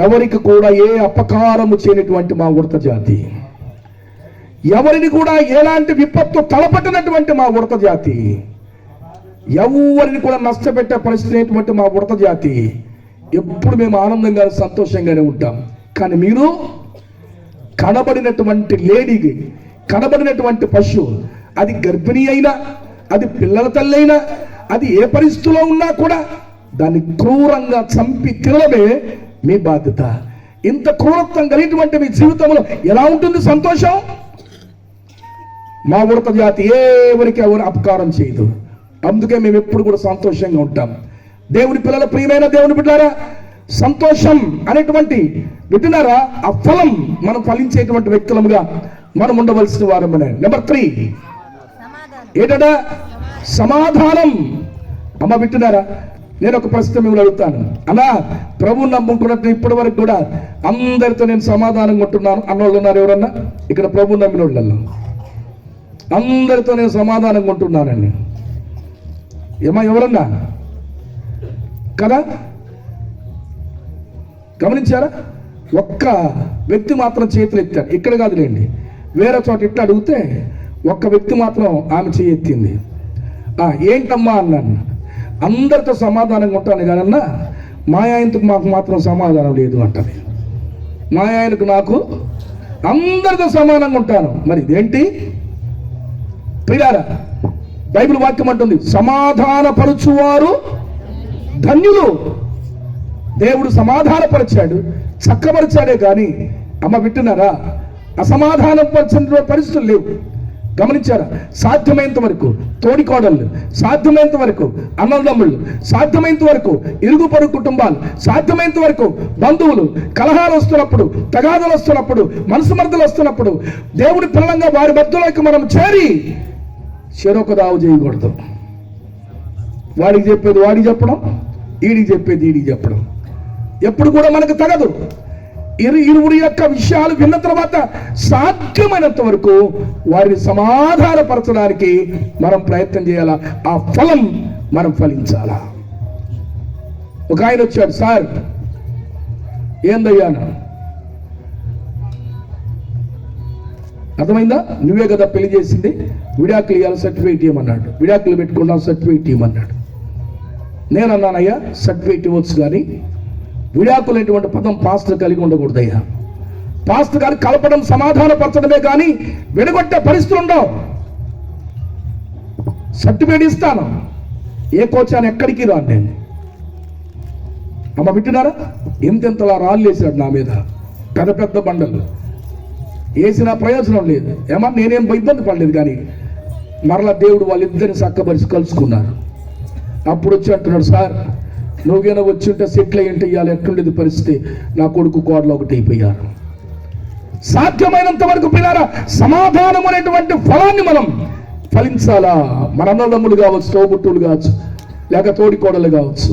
ఎవరికి కూడా ఏ అపకారము చేయనటువంటి మా ఉడత జాతి, ఎవరిని కూడా ఎలాంటి విపత్తు తలపట్టినటువంటి మా ఉడత జాతి, ఎవరిని కూడా నష్టపెట్టే పరిస్థితి అయినటువంటి మా ఉడత జాతి, ఎప్పుడు మేము ఆనందంగా సంతోషంగానే ఉంటాం. కానీ మీరు కనబడినటువంటి లేడీకి, కనబడినటువంటి పశువు, అది గర్భిణీ అయినా, అది పిల్లల తల్లి అయినా, అది ఏ పరిస్థితిలో ఉన్నా కూడా దాన్ని క్రూరంగా చంపి తినడమే మీ బాధ్యత. ఇంత క్రూరత్వం కలిగినటువంటి మీ జీవితంలో ఎలా ఉంటుంది సంతోషం? మా ఉడత జాతి ఎవరికి ఎవరు అపకారం చేయదు. అందుకే మేము ఎప్పుడు కూడా సంతోషంగా ఉంటాం. దేవుని పిల్లల, ప్రియమైన దేవుని బిడ్డలారా, సంతోషం అనేటువంటి వింటున్నారా, ఆ ఫలం మనం ఫలించేటువంటి వ్యక్తులముగా మనం ఉండవలసిన వారమనే. నెంబర్ 3 ఏంటంటే సమాధానం. అమ్మ వింటున్నారా, నేను ఒక ప్రశ్న మిమ్మల్ని అడుగుతాను. అన్నా, ప్రభువు నమ్ముకున్నట్టు ఇప్పటి వరకు కూడా అందరితో నేను సమాధానంగా ఉంటున్నాను అన్నోళ్ళు ఉన్నారు ఎవరన్నా? ఇక్కడ ప్రభువు నమ్మిన వాళ్ళల్లో అందరితో నేను సమాధానంగా ఉంటున్నానండి. ఏమా ఎవరన్నా కదా? గమనించారా? ఒక్క వ్యక్తి మాత్రం చేతులు ఎత్తాడు. ఇక్కడ కాదులేండి, వేరే చోట ఇట్లా అడిగితే ఒక్క వ్యక్తి మాత్రం ఆమె చేయి ఎత్తింది. ఏంటమ్మా అన్నాను. అందరితో సమాధానంగా ఉంటాను కాదన్నా, మా ఆయనకు మాకు మాత్రం సమాధానం లేదు అంటది. మా ఆయనకు నాకు అందరితో సమానంగా ఉంటాను. మరి ఇదేంటి ప్రియారా? బైబిల్ వాక్యం అంటుంది, సమాధానపరచువారు ధన్యులు. దేవుడు సమాధానపరిచాడు, చక్కపరిచాడే కానీ అమ్మ వింటున్నారా, అసమాధానం పరిచిన పరిస్థితులు లేవు. గమనించారా? సాధ్యమైనంత వరకు తోడికోడళ్ళు, సాధ్యమైనంత వరకు అన్నదమ్ముళ్ళు, సాధ్యమైనంత వరకు ఇరుగు పొరుగు కుటుంబాలు, సాధ్యమైనంత వరకు బంధువులు, కలహాలు వస్తున్నప్పుడు, తగాదాలు వస్తున్నప్పుడు, మనసుమర్దలు వస్తున్నప్పుడు దేవుడి పిల్లలంగా వారి మధ్యలోకి మనం చేరి చెరొక దావు చేయకూడదు. వాడికి చెప్పేది వాడికి చెప్పడం, ఈడికి చెప్పేది ఈడికి చెప్పడం ఎప్పుడు కూడా మనకు తగదు. ఇరువురి యొక్క విషయాలు విన్న తర్వాత సాధ్యమైనంత వరకు వారిని సమాధానపరచడానికి మనం ప్రయత్నం చేయాలా. ఆ ఫలం మనం ఫలించాలా. ఒక ఆయన వచ్చాడు, సార్ ఏందయ్యాను, అర్థమైందా? నువ్వే కదా పెళ్లి చేసింది, విడాకులు ఇవ్వాలి, సర్టిఫికేట్ ఇవ్వమన్నాడు. విడాకులు పెట్టుకున్నాం, సర్టిఫికేట్ ఇవ్వమన్నాడు. నేను అన్నానయ్యా, సర్టిఫికేట్ ఇవ్వచ్చు కానీ విడాకులు అనేటువంటి పదం పాస్టర్ కలిగి ఉండకూడదయ్యా. పాస్టర్ గారు కలపడం, సమాధానపరచడమే కానీ విడగొట్టే పరిస్థితులు ఉండవు. సర్టిఫికేట్ ఇస్తాను, ఏ కోచాను ఎక్కడికి రాను నేను. అమ్మ వింటున్నారా? ఎంతెంతలా రాళ్ళు వేసాడు నా మీద, పెద్ద పెద్ద బండలు వేసిన ప్రయోజనం లేదు. ఏమన్నా నేనేం ఇబ్బంది పడలేదు, కానీ మరలా దేవుడు వాళ్ళిద్దరిని చక్కబరిచి కలుసుకున్నారు. అప్పుడు వచ్చి అంటున్నాడు, సార్ నువ్వేనా వచ్చి ఉంటే సెటిల్ అయ్యింటే ఇవాళ ఎట్లుండేది పరిస్థితి, నా కొడుకు కోడలు ఒకటి అయిపోయారు. సాధ్యమైనంత వరకు పిల్లారా, సమాధానం అనేటువంటి ఫలాన్ని మనం ఫలించాలా. మన అన్నదమ్ములు కావచ్చు, తోబుట్టులు కావచ్చు, లేక తోడి కోడలు కావచ్చు.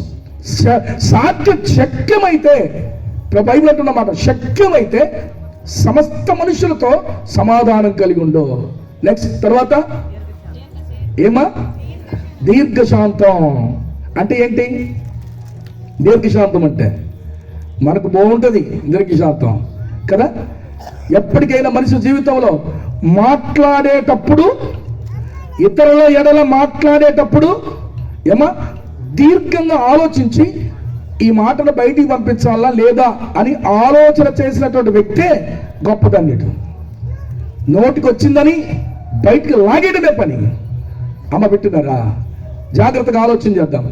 శక్యమైతే, బైబిల్ అంటున్నమాట, శక్యమైతే సమస్త మనుషులతో సమాధానం కలిగి ఉండో. నెక్స్ట్ తర్వాత ఏమా? దీర్ఘశాంతం అంటే ఏంటి? దీర్ఘశాంతం అంటే మనకు బాగుంటుంది దీర్ఘశాంతం కదా. ఎప్పటికైనా మనిషి జీవితంలో మాట్లాడేటప్పుడు, ఇతరుల ఎడల మాట్లాడేటప్పుడు ఏమా దీర్ఘంగా ఆలోచించి ఈ మాటను బయటికి పంపించాలా లేదా అని ఆలోచన చేసినటువంటి వ్యక్తే గొప్పదన్నిటి. నోటికి వచ్చిందని బయటికి లాగేయడమే పని. అమ్మ పెట్టినారా? జాగ్రత్తగా ఆలోచన చేద్దాం.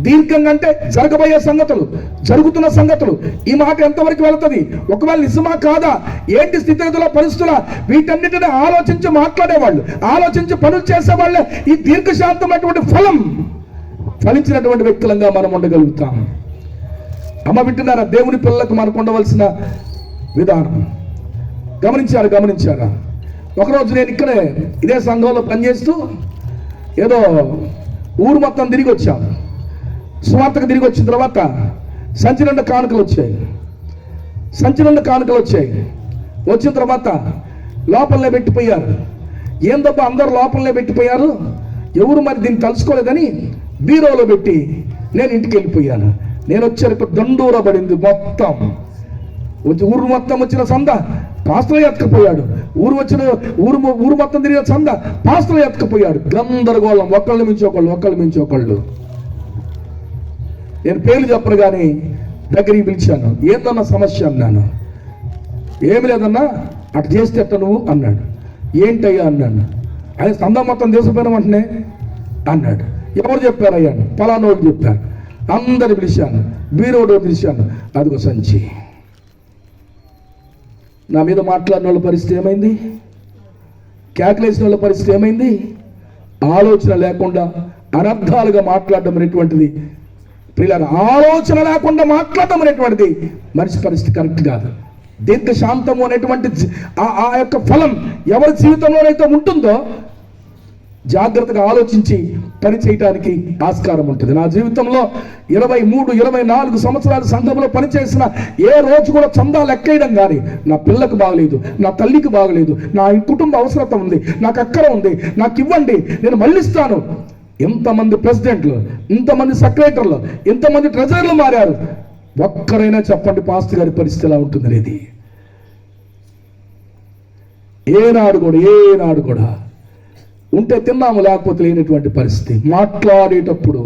దీర్ఘంగా అంటే జరగబోయే సంగతులు, జరుగుతున్న సంగతులు, ఈ మాట ఎంతవరకు వెళుతుంది, ఒకవేళ నిజమా కాదా, ఏంటి స్థితిగతుల పరిస్థితుల, వీటన్నిటిని ఆలోచించి మాట్లాడేవాళ్ళు, ఆలోచించి పనులు చేసేవాళ్ళే ఈ దీర్ఘశాంతమైనటువంటి ఫలించినటువంటి వ్యక్తులంగా మనం ఉండగలుగుతాం. అమ్మ వింటున్నారా? దేవుని పిల్లలకు మనకు ఉండవలసిన విధానం గమనించారా? ఒకరోజు నేను ఇక్కడే ఇదే సంఘంలో పనిచేస్తూ ఏదో ఊరు మొత్తం తిరిగి వచ్చాను. సువార్తకు తిరిగి వచ్చిన తర్వాత సంచి నిండా కానుకలు వచ్చాయి. వచ్చిన తర్వాత లోపలనే పెట్టిపోయారు. ఏందబ్బా అందరూ లోపలనే పెట్టిపోయారు, ఎవరు మరి దీన్ని తలుసుకోలేదని బీరోలో పెట్టి నేను ఇంటికి వెళ్ళిపోయాను. నేను వచ్చేటప్పుడు దండూర పడింది మొత్తం. ఊరు మొత్తం వచ్చిన సంద పాస్టర్ ఎత్తుకుపోయాడు. ఊరు మొత్తం తిరిగిన సంద పాస్టర్ ఎత్తుకుపోయాడు. గందరగోళం, ఒకళ్ళ మించి ఒకళ్ళు. నేను పేర్లు చెప్పను కానీ దగ్గరికి పిలిచాను. ఏందన్నా సమస్య అన్నాను. ఏమి లేదన్నా, అటు చేస్తే ఎట్ట నువ్వు అన్నాడు. ఏంటయ్యా అన్నాడు. ఆయన సందా మొత్తం తీసుకుపోయిన వెంటనే అన్నాడు. ఎవరు చెప్పారయ్యా? పలానోడు చెప్పాను. అందరు పిలిచాను, బీరోడు పిలిచాను. అదిగో సంచి. నా మీద మాట్లాడిన వాళ్ళ పరిస్థితి ఏమైంది? కేకలేసిన వాళ్ళ పరిస్థితి ఏమైంది? ఆలోచన లేకుండా అనర్థాలుగా మాట్లాడడం అనేటువంటిది, పిల్లలు ఆలోచన లేకుండా మాట్లాడడం అనేటువంటిది మనిషి పరిస్థితి కరెక్ట్ కాదు. దీర్ఘశాంతము అనేటువంటి ఆ యొక్క ఫలం ఎవరి జీవితంలోనైతే ఉంటుందో జాగ్రత్తగా ఆలోచించి పని చేయడానికి ఆస్కారం ఉంటుంది. నా జీవితంలో 23-24 సంవత్సరాల సంఘంలో పనిచేసిన ఏ రోజు కూడా చందా లెక్కేయడం కానీ, నా పిల్లకు బాగలేదు, నా తల్లికి బాగలేదు, నా కుటుంబ అవసరత ఉంది, నాకు అక్కర ఉంది, నాకు ఇవ్వండి, నేను మళ్ళిస్తాను. ఎంతమంది ప్రెసిడెంట్లు, ఇంతమంది సెక్రటరీలు, ఎంతమంది ట్రెజరర్లు మారారు. ఒక్కరైనా చెప్పండి పాస్టర్ గారి పరిస్థితి ఎలా ఉంటుంది అనేది? ఏనాడు కూడా ఉంటే తిన్నాము, లేకపోతే లేనటువంటి పరిస్థితి. మాట్లాడేటప్పుడు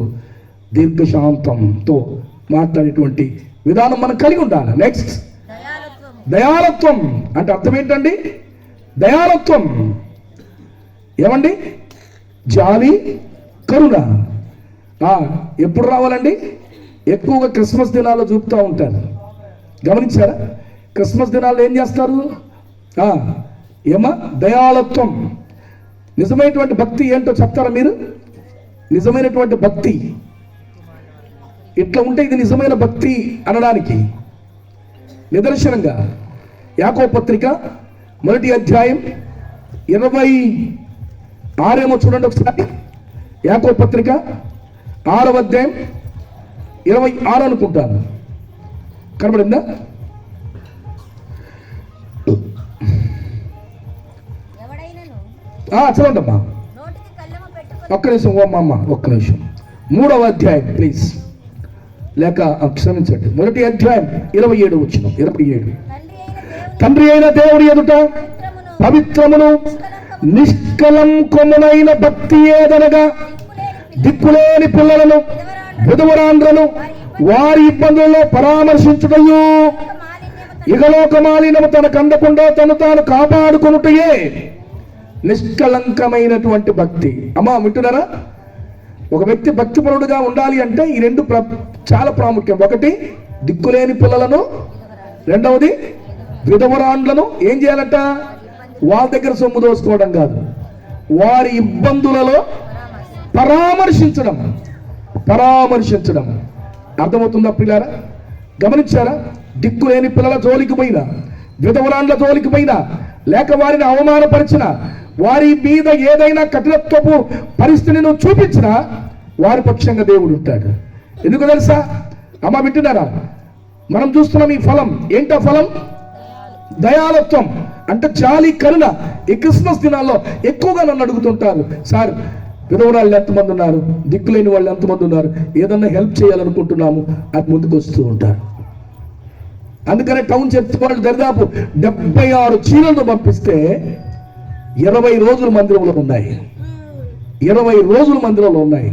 దీర్ఘశాంతంతో మాట్లాడేటువంటి విధానం మనం కలిగి ఉండాలి. నెక్స్ట్, దయాలత్వం అంటే అర్థం ఏంటండి? దయాలత్వం ఏమండి? జాలి, కరుణ. ఎప్పుడు రావాలండి? ఎక్కువగా క్రిస్మస్ దినాల్లో చూపుతూ ఉంటారు. గమనించారా? క్రిస్మస్ దినాల్లో ఏం చేస్తారు? దయాలత్వం. నిజమైనటువంటి భక్తి ఏంటో చెప్తారా మీరు? నిజమైనటువంటి భక్తి ఇట్లా ఉంటే ఇది నిజమైన భక్తి అనడానికి నిదర్శనంగా యాకోబు పత్రిక 1వ అధ్యాయం 26 చూడండి ఒకసారి. యాకోబు పత్రిక 6వ అధ్యాయం 26 అనుకుంటాను. కనబడిందా? చదవండమ్మా. ఒక్క నిమిషం అమ్మ, ఒక్క నిమిషం. 3వ అధ్యాయం ప్లీజ్, లేక క్షమించండి. 1వ అధ్యాయం 27 తండ్రి అయిన దేవుడి ఎదుట పవిత్రమును నిష్కలంకమునైన భక్తి ఏదనగా దిక్కులేని పిల్లలను, విధవరాండ్రను వారి ఇబ్బందుల్లో పరామర్శించుటయు, ఇహలోక మాలినము తనకు అందకుండా తను తాను కాపాడుకొనుటయే నిష్కలంకమైనటువంటి భక్తి. అమ్మా వింటున్నారా? ఒక వ్యక్తి భక్తిపరుడుగా ఉండాలి అంటే ఈ రెండు చాలా ప్రాముఖ్యం. ఒకటి దిక్కులేని పిల్లలను, రెండవది విధవరాండ్లను ఏం చేయాలట? వాళ్ళ దగ్గర సొమ్ము దోసుకోవడం కాదు, వారి ఇబ్బందులలో పరామర్శించడం. అర్థమవుతుందా పిల్లారా? గమనించారా? దిక్కులేని పిల్లల జోలికి పోయినా, విధవరాండ్ల జోలికి పోయినా, లేక వారిని అవమానపరిచిన, వారి మీద ఏదైనా కఠినత్వపు పరిస్థితిని నువ్వు చూపించినా వారి పక్షంగా దేవుడు ఉంటాడు. ఎందుకు తెలుసా? అమ్మ వింటున్నారా? మనం చూస్తున్నాం ఈ ఫలం. ఏంటా ఫలం? దయాలత్వం అంటే జాలి, కరుణ. ఈ క్రిస్మస్ దినాల్లో ఎక్కువగా నన్ను అడుగుతుంటారు, సార్ విధవరాళ్ళు ఎంతమంది ఉన్నారు, దిక్కులేని వాళ్ళు ఎంతమంది ఉన్నారు, ఏదన్నా హెల్ప్ చేయాలనుకుంటున్నాము అది ముందుకు వస్తూ ఉంటారు. అందుకనే టౌన్ చర్చ్ వాళ్ళు దరిదాపు 76 చీరలను పంపిస్తే 20 రోజులు మందిరంలో ఉన్నాయి. 20 రోజులు మందిరంలో ఉన్నాయి.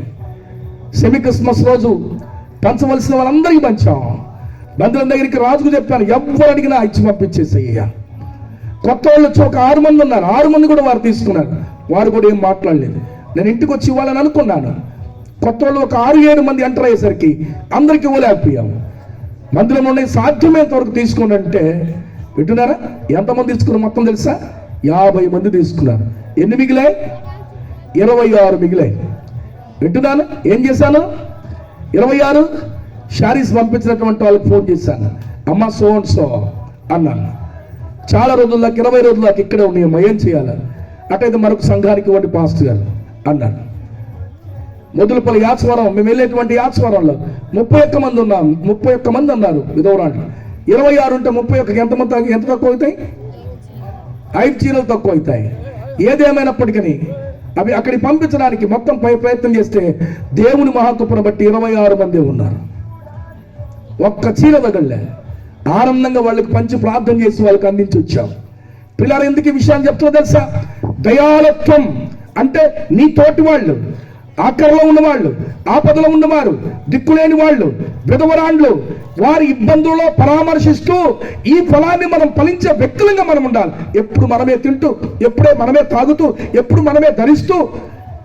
సెమీ క్రిస్మస్ రోజు పంచవలసిన వాళ్ళందరికీ పంచాం. బంధువుల దగ్గరికి రాజుకు చెప్పాను, ఎవరు అడిగినా ఇచ్చి పంపించేసయ్యా. కొత్త వాళ్ళు వచ్చి ఒక 6 మంది ఉన్నారు, 6 మంది కూడా వారు తీసుకున్నారు. వారు కూడా ఏం మాట్లాడలేదు. నేను ఇంటికి వచ్చి ఇవ్వాలని అనుకున్నాను. కొత్త వాళ్ళు ఒక 6-7 మంది ఎంటర్ అయ్యేసరికి అందరికీ ఇవ్వలేకపోయాము. మందిరం ఉండే సాధ్యమైనంత వరకు తీసుకోండి అంటే వింటున్నారా? ఎంతమంది తీసుకున్నారు మొత్తం తెలుసా? 50 మంది తీసుకున్నారు. ఎన్ని మిగిలాయి? 26 మిగిలాయి. వింటున్నాను. ఏం చేశాను? 26 శారీస్ పంపించినటువంటి వాళ్ళకి ఫోన్ చేశాను. అమ్మ సో అండ్ సో అన్నాను. చాలా రోజుల దాకా 20 రోజుల దాకా ఇక్కడే ఉన్నాయమ్మా, ఏం చేయాలి? అటైతే మరొక సంఘానికి ఇవ్వండి పాస్టర్ గారు అన్నాను. మొదలుపల్లి యాచవరం, మేము వెళ్ళేటువంటి యాచవరంలో 31 మంది ఉన్నాం. 31 మంది అన్నారు విధవరాళ్ళు. 26 ఉంటే 31 ఎంత తక్కువ అవుతాయి? 5 చీరలు తక్కువ అవుతాయి. ఏదేమైనప్పటికీ అవి అక్కడికి పంపించడానికి మొత్తం ప్రయత్నం చేస్తే దేవుని మహాకృపను బట్టి 26 మంది ఉన్నారు. ఒక్క చీర తగలే. ఆనందంగా వాళ్ళకి పంచి ప్రార్థన చేసి వాళ్ళకి అందించి వచ్చాం. పిల్లలు ఎందుకు ఈ విషయాలు చెప్తున్నా తెలుసా? దయాళత్వం అంటే నీ తోటి వాళ్ళు, ఆకరలో ఉన్నవాళ్ళు, ఆపదలో ఉన్నవారు, దిక్కులేని వాళ్ళు, విధవరాండ్లు, వారి ఇబ్బందుల్లో పరామర్శిస్తూ ఈ ఫలాన్ని మనం ఫలించే వ్యక్తులంగా మనం ఉండాలి. ఎప్పుడు మనమే తింటూ, ఎప్పుడే మనమే తాగుతూ, ఎప్పుడు మనమే ధరిస్తూ,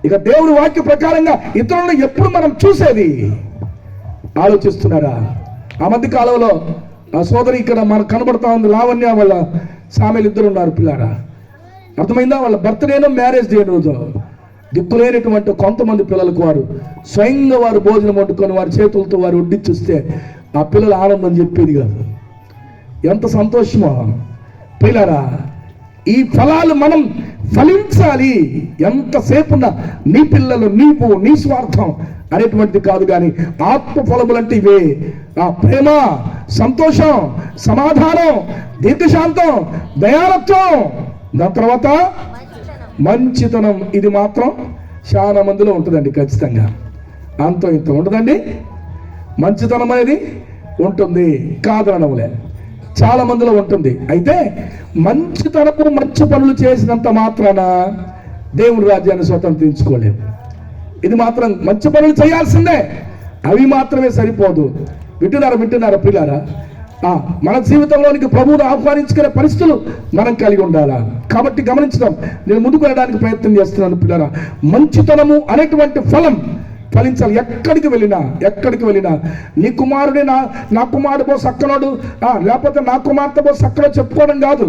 ఇక దేవుడి వాక్య ప్రకారంగా ఇతరులను ఎప్పుడు మనం చూసేది ఆలోచిస్తున్నారా? ఆ మధ్య కాలంలో ఆ సోదరి ఇక్కడ మనకు కనబడతా ఉంది, లావణ్య వాళ్ళ సామెలు 2 ఉన్నారు పిల్లారా. అర్థమైందా? వాళ్ళ బర్త్డేనో మ్యారేజ్ డే రోజు దిక్కులేనటువంటి కొంతమంది పిల్లలకు వారు స్వయంగా వారు భోజనం వండుకొని వారి చేతులతో వారు వడ్డించిస్తే ఆ పిల్లల ఆనందం చెప్పేది కాదు. ఎంత సంతోషమో పిల్లరా. ఈ ఫలాలు మనం ఫలించాలి. ఎంతసేపున్నా నీ పిల్లలు, నీవు, నీ స్వార్థం అనేటువంటిది కాదు, కానీ ఆత్మ ఫలములంటే ఇవే. ఆ ప్రేమ, సంతోషం, సమాధానం, దీర్ఘశాంతం, దయాళత్వం, దాని తర్వాత మంచితనం. ఇది మాత్రం చాలా మందిలో ఉంటుందండి. ఖచ్చితంగా అంతో ఇంత ఉంటుందండి. మంచితనం అనేది ఉంటుంది, కాదనవులే, చాలా మందిలో ఉంటుంది. అయితే మంచితనము, మంచి పనులు చేసినంత మాత్రాన దేవుని రాజ్యాన్ని స్వతంత్రించుకోలేము. ఇది మాత్రం మంచి పనులు చేయాల్సిందే, అవి మాత్రమే సరిపోదు. వింటున్నారా పిల్లారా? మన జీవితంలోనికి ప్రభువును ఆహ్వానించుకునే పరిస్థితులు మనం కలిగి ఉండాలా. కాబట్టి గమనించడం, నేను ముందుకు వెళ్ళడానికి ప్రయత్నం చేస్తున్నాను పిల్లారా. మంచితనము అనేటువంటి ఫలం ఫలించాలి. ఎక్కడికి వెళ్ళినా నీ కుమారుడే నా కుమారుడు బో సక్కనోడు, లేకపోతే నా కుమార్తె బో సక్కనోడు చెప్పుకోవడం కాదు.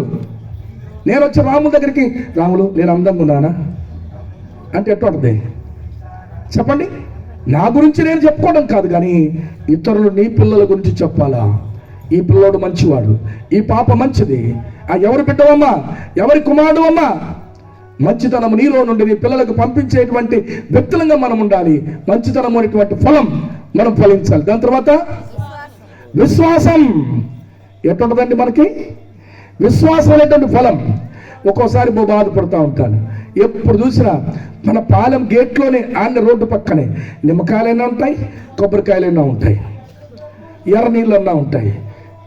నేను వచ్చి రాముల దగ్గరికి, రాములు నేను అందంగా ఉన్నానా అంటే ఎట్టుంటుంది చెప్పండి? నా గురించి నేను చెప్పుకోవడం కాదు, కానీ ఇతరులు నీ పిల్లల గురించి చెప్పాలా. ఈ పిల్లోడు మంచివాడు, ఈ పాప మంచిది, ఎవరి బిడ్డవమ్మా, ఎవరి కుమారుడు అమ్మా. మంచితనం నీలో నుండి నీ పిల్లలకు పంపించేటువంటి వ్యక్తులంగా మనం ఉండాలి. మంచితనం అనేటువంటి ఫలం మనం ఫలించాలి. దాని తర్వాత విశ్వాసం. ఎట్టుంటుందండి మనకి విశ్వాసం అనేటువంటి ఫలం? ఒక్కోసారి బాధపడుతూ ఉంటాను. ఎప్పుడు చూసినా మన పాలెం గేట్లోనే ఆన్న రోడ్డు పక్కనే నిమ్మకాయలైనా ఉంటాయి, కొబ్బరికాయలైనా ఉంటాయి, ఎర్ర నీళ్ళన్నా ఉంటాయి.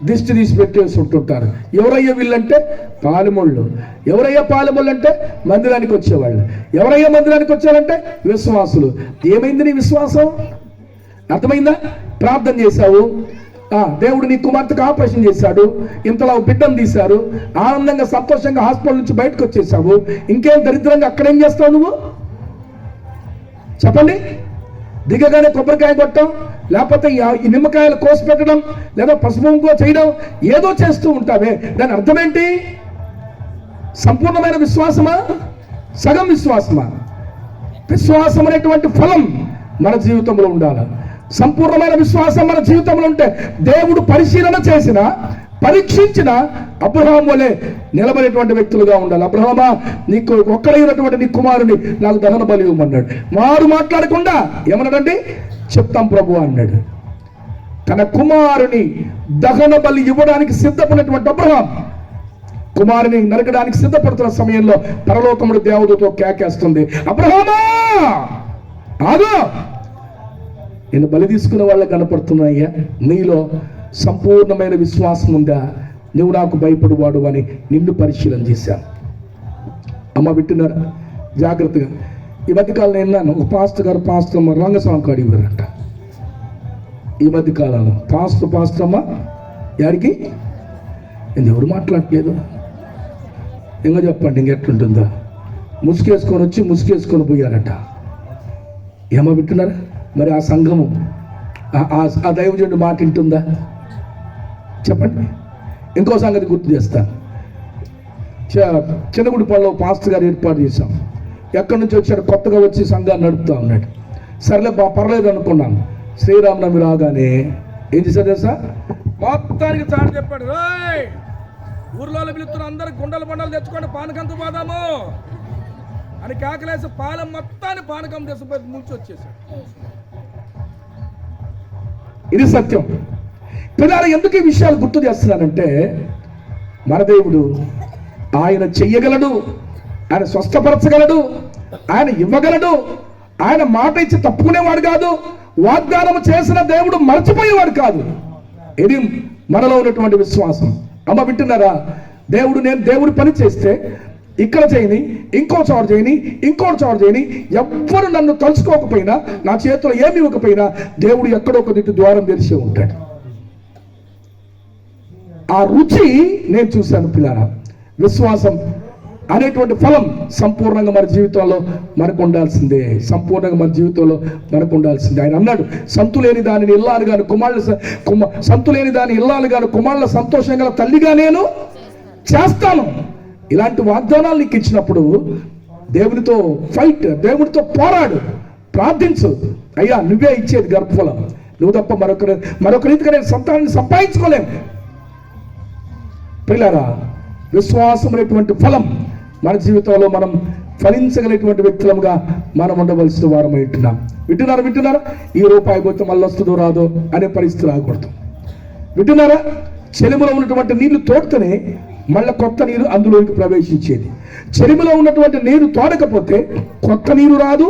దిష్టి తీసి పెట్టేసి ఉంటుంటారు. ఎవరయ్యా వీళ్ళంటే పాలెమోళ్ళు. ఎవరయ్యా పాలెమోళ్ళు అంటే మందిరానికి వచ్చేవాళ్ళు. ఎవరయ్యా మందిరానికి వచ్చారంటే విశ్వాసులు. ఏమైంది నీ విశ్వాసం? అర్థమైందా? ప్రార్థన చేశావు, దేవుడు నీ కుమార్తెకు ఆపరేషన్ చేశాడు, ఇంతలా బిడ్డను తీశారు, ఆనందంగా సంతోషంగా హాస్పిటల్ నుంచి బయటకు వచ్చేసావు. ఇంకేం దరిద్రంగా అక్కడేం చేస్తావు నువ్వు చెప్పండి? దిగగానే కొబ్బరికాయ కొట్టడం, లేకపోతే ఈ నిమ్మకాయలు కోసి పెట్టడం, లేదా పసుపు కుంకుమ చేయడం, ఏదో చేస్తూ ఉంటావే. దాని అర్థం ఏంటి? సంపూర్ణమైన విశ్వాసమా, సగం విశ్వాసమా? విశ్వాసం అనేటువంటి ఫలం మన జీవితంలో ఉండాలి. సంపూర్ణమైన విశ్వాసం మన జీవితంలో ఉంటే దేవుడు పరిశీలన చేసిన, పరీక్షించిన అబ్రహాం వలె నిలబడేటువంటి వ్యక్తులుగా ఉండాలి. అబ్రహామా, నీకు ఒక్కడైనటువంటి నీ కుమారుని నాకు దహన బలి ఇవ్వమన్నాడు. వారు మాట్లాడకుండా ఏమన్నాడండి? చెప్తాం ప్రభు అన్నాడు. తన కుమారుని దహన బలి ఇవ్వడానికి సిద్ధపడినటువంటి అబ్రహాం కుమారుని నరకడానికి సిద్ధపడుతున్న సమయంలో పరలోకముడు దేవుడితో కేకేస్తుంది, అబ్రహామా ఆగు, నేను బలి తీసుకునే వాళ్ళకి కనపడుతున్నాయ్యా, నీలో సంపూర్ణమైన విశ్వాసం ఉందా? నువ్వు నాకు భయపడువాడు అని నిన్ను పరిశీలన చేశాను. అమ్మ వింటున్నారా? జాగ్రత్తగా. ఈ మధ్యకాలం విన్నాను, ఒక పాస్టర్ గారు రంగస్వామి కాడికి పోయారంట. ఈ మధ్య కాలంలో పాస్టర్ అమ్మ యాడికి ఎవరు మాట్లాడట్లేదు. ఇంకా చెప్పండి, ఇంకెట్లుంటుందా? ముసుగేసుకొని వచ్చి ముసుగేసుకొని పోయారట. ఏమో వింటున్నారా? మరి ఆ సంఘము ఆ దైవజనుడి మాట వింటుందా? చెప్పండి. ఇంకో సంగతి గుర్తు చేస్తాను. చిన్నగుడిపాడులో పాస్టర్ గారు ఏర్పాటు చేశాం. ఎక్కడి నుంచి వచ్చాడు? కొత్తగా వచ్చి సంఘాన్ని నడుపుతా ఉన్నాడు. సర్లే పర్లేదు అనుకున్నాను. శ్రీరామనవమి రాగానే ఏం చేశాడు తెలుసా? మొత్తానికి చాటు చెప్పాడు, ఊర్లో పిలుస్తున్న అందరు గుండెల బండలు తెచ్చుకొని పానకంతో పోదాము అని కేకలేసి పాలెం మొత్తాన్ని పానకం తెచ్చిపోయి ముంచి వచ్చేసాడు. ఇది సత్యం. పిల్లలు ఎందుకు ఈ విషయాలు గుర్తు చేస్తున్నానంటే, మన దేవుడు ఆయన చెయ్యగలడు, ఆయన స్వస్థపరచగలడు, ఆయన ఇవ్వగలడు. ఆయన మాట ఇచ్చి తప్పుకునేవాడు కాదు. వాగ్దానం చేసిన దేవుడు మర్చిపోయేవాడు కాదు. ఇది మనలో ఉన్నటువంటి విశ్వాసం. అమ్మ వింటున్నారా? నేను దేవుడి పని చేస్తే ఇక్కడ చేయని, ఇంకో చోట చేయని, ఇంకోటి చోట చేయని, ఎవ్వరు నన్ను తలుచుకోకపోయినా, నా చేతిలో ఏమి ఇవ్వకపోయినా దేవుడు ఎక్కడో ఒక దిట్టు ద్వారం తెరిచే ఉంటాడు. ఆ రుచి నేను చూశాను పిల్లారా. విశ్వాసం అనేటువంటి ఫలం సంపూర్ణంగా మన జీవితంలో మనకు ఉండాల్సిందే. సంపూర్ణంగా మన జీవితంలో మనకు ఉండాల్సిందే. ఆయన అన్నాడు, సంతులేని దానిని ఇల్లాలు గాను సంతులేని దాని ఇల్లాలు గాను కుమారుల సంతోషం గల తల్లిగా నేను చేస్తాను. ఇలాంటి వాగ్దానాలు నీకు ఇచ్చినప్పుడు దేవునితో ఫైట్, దేవునితో పోరాడు, ప్రార్థించు. అయ్యా నువ్వే ఇచ్చేది గర్భఫలం, నువ్వు తప్ప మరొక రీతిగా నేను సంతానాన్ని సంపాదించుకోలేను. పిల్లరా, విశ్వాసం అనేటువంటి ఫలం మన జీవితంలో మనం ఫలించగలిగినటువంటి వ్యక్తులముగా మనం ఉండవలసిన వారమై ఉంటున్నాం. వింటున్నారా? ఈ రూపాయి పోతే మళ్ళీ వస్తుందో రాదో అనే పరిస్థితి రాకూడదు. వింటున్నారా? చెరువులో ఉన్నటువంటి నీళ్లు తోడితేనే మళ్ళీ కొత్త నీరు అందులోకి ప్రవేశించేది. చెరువులో ఉన్నటువంటి నీరు తోడకపోతే కొత్త నీరు రాదు,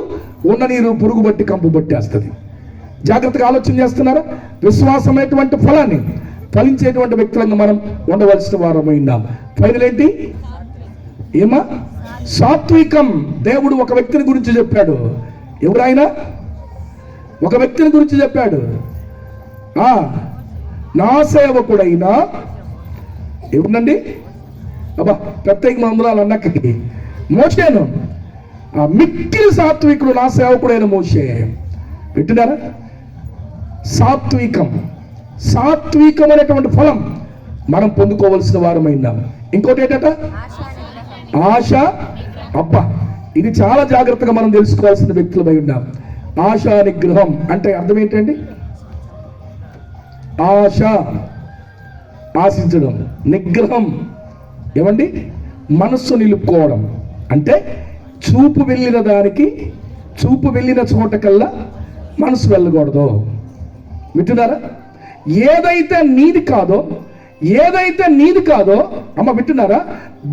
ఉన్న నీరు పురుగు బట్టి కంపు పట్టేస్తుంది. జాగ్రత్తగా ఆలోచన చేస్తున్నారా? విశ్వాసమైనటువంటి ఫలాన్ని ఫలించేటువంటి వ్యక్తులంగా మనం ఉండవలసిన వారమై ఉన్నాం. ఫైనల్ ఏంటి? ఏమా? సాత్వికం. దేవుడు ఒక వ్యక్తిని గురించి చెప్పాడు. ఎవరైనా ఒక వ్యక్తిని గురించి చెప్పాడు. నా సేవకుడైనా ఎవరినండి? ప్రత్యేక మందులాలు అన్నకి మోషేను. మిక్కిలి సాత్వికుడు నా సేవకుడైన మోషే. వింటున్నారా? సాత్వికం అనేటువంటి ఫలం మనం పొందుకోవలసిన వారమైనాం. ఇంకోటి ఏంటట? ఆశ. అబ్బా, ఇది చాలా జాగ్రత్తగా మనం తెలుసుకోవాల్సిన వ్యక్తులమై ఉన్నాం. ఆశా నిగ్రహం అంటే అర్థం ఏంటండి? ఆశ ఆశించడం, నిగ్రహం ఏమండి? మనస్సు నిలుపుకోవడం. అంటే చూపు వెళ్ళిన చోటకల్లా మనసు వెళ్ళకూడదు. వింటున్నారా? ఏదైతే నీది కాదో అమ్మ వింటున్నారా,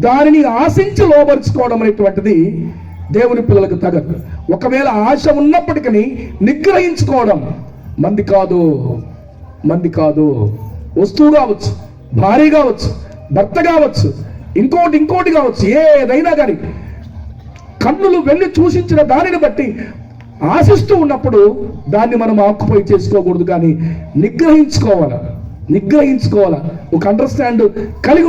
దానిని ఆశించి లోబరుచుకోవడం అనేటువంటిది దేవుని పిల్లలకు తగదు. ఒకవేళ ఆశ ఉన్నప్పటికీ నిగ్రహించుకోవడం. మంది కాదు, వస్తువు కావచ్చు, భార్య కావచ్చు, భర్త కావచ్చు, ఇంకోటి కావచ్చు, ఏదైనా కానీ కన్నులు వెళ్ళి చూసించిన దానిని బట్టి ఆశిస్తూ ఉన్నప్పుడు దాన్ని మనం ఆక్యుపై చేసుకోకూడదు, కానీ నిగ్రహించుకోవాలా. ఒక అండర్స్టాండ్ కలిగి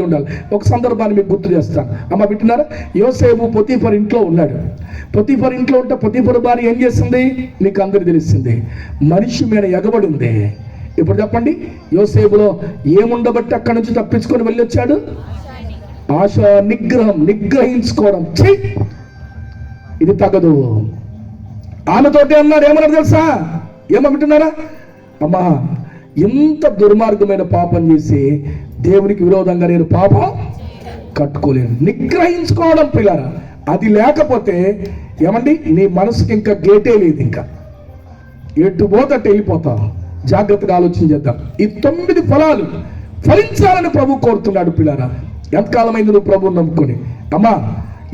ఉండాలి. ఒక సందర్భాన్ని మీకు గుర్తు చేస్తాను. అమ్మ వింటున్నారా? యోసేపు పొతీఫర్ ఇంట్లో ఉన్నాడు. పొతీఫర్ ఇంట్లో ఉంటే పొతీఫర్ భార్య ఏం చేసింది? మీకు అందరికి తెలిసింది. మనిషి మీద ఎగబడి ఉంది. ఇప్పుడు చెప్పండి, యోసేపులో ఏముండబట్టి అక్కడి నుంచి తప్పించుకొని వెళ్ళి వచ్చాడు? ఆశ, నిగ్రహించుకోవడం. ఇది తగదు. ఆమెతోటి అన్నాడు, ఏమన్నాడు తెలుసా? ఏమంటున్నారా? అమ్మా, ఎంత దుర్మార్గమైన పాపం చేసి దేవునికి విరోధంగా నేను పాపం కట్టుకోలేను. నిగ్రహించుకోవడం పిల్లరా. అది లేకపోతే ఏమండి, నీ మనసుకి ఇంకా గేటే లేదు. ఇంకా ఎటు పోతట్టు వెళ్ళిపోతావు. జాగ్రత్తగా ఆలోచన చేద్దాం. ఈ 9 ఫలాలు ఫలించాలని ప్రభు కోరుతున్నాడు. పిల్లరా, ఎంతకాలమైంది నువ్వు ప్రభువుని నమ్ముకొని? అమ్మా,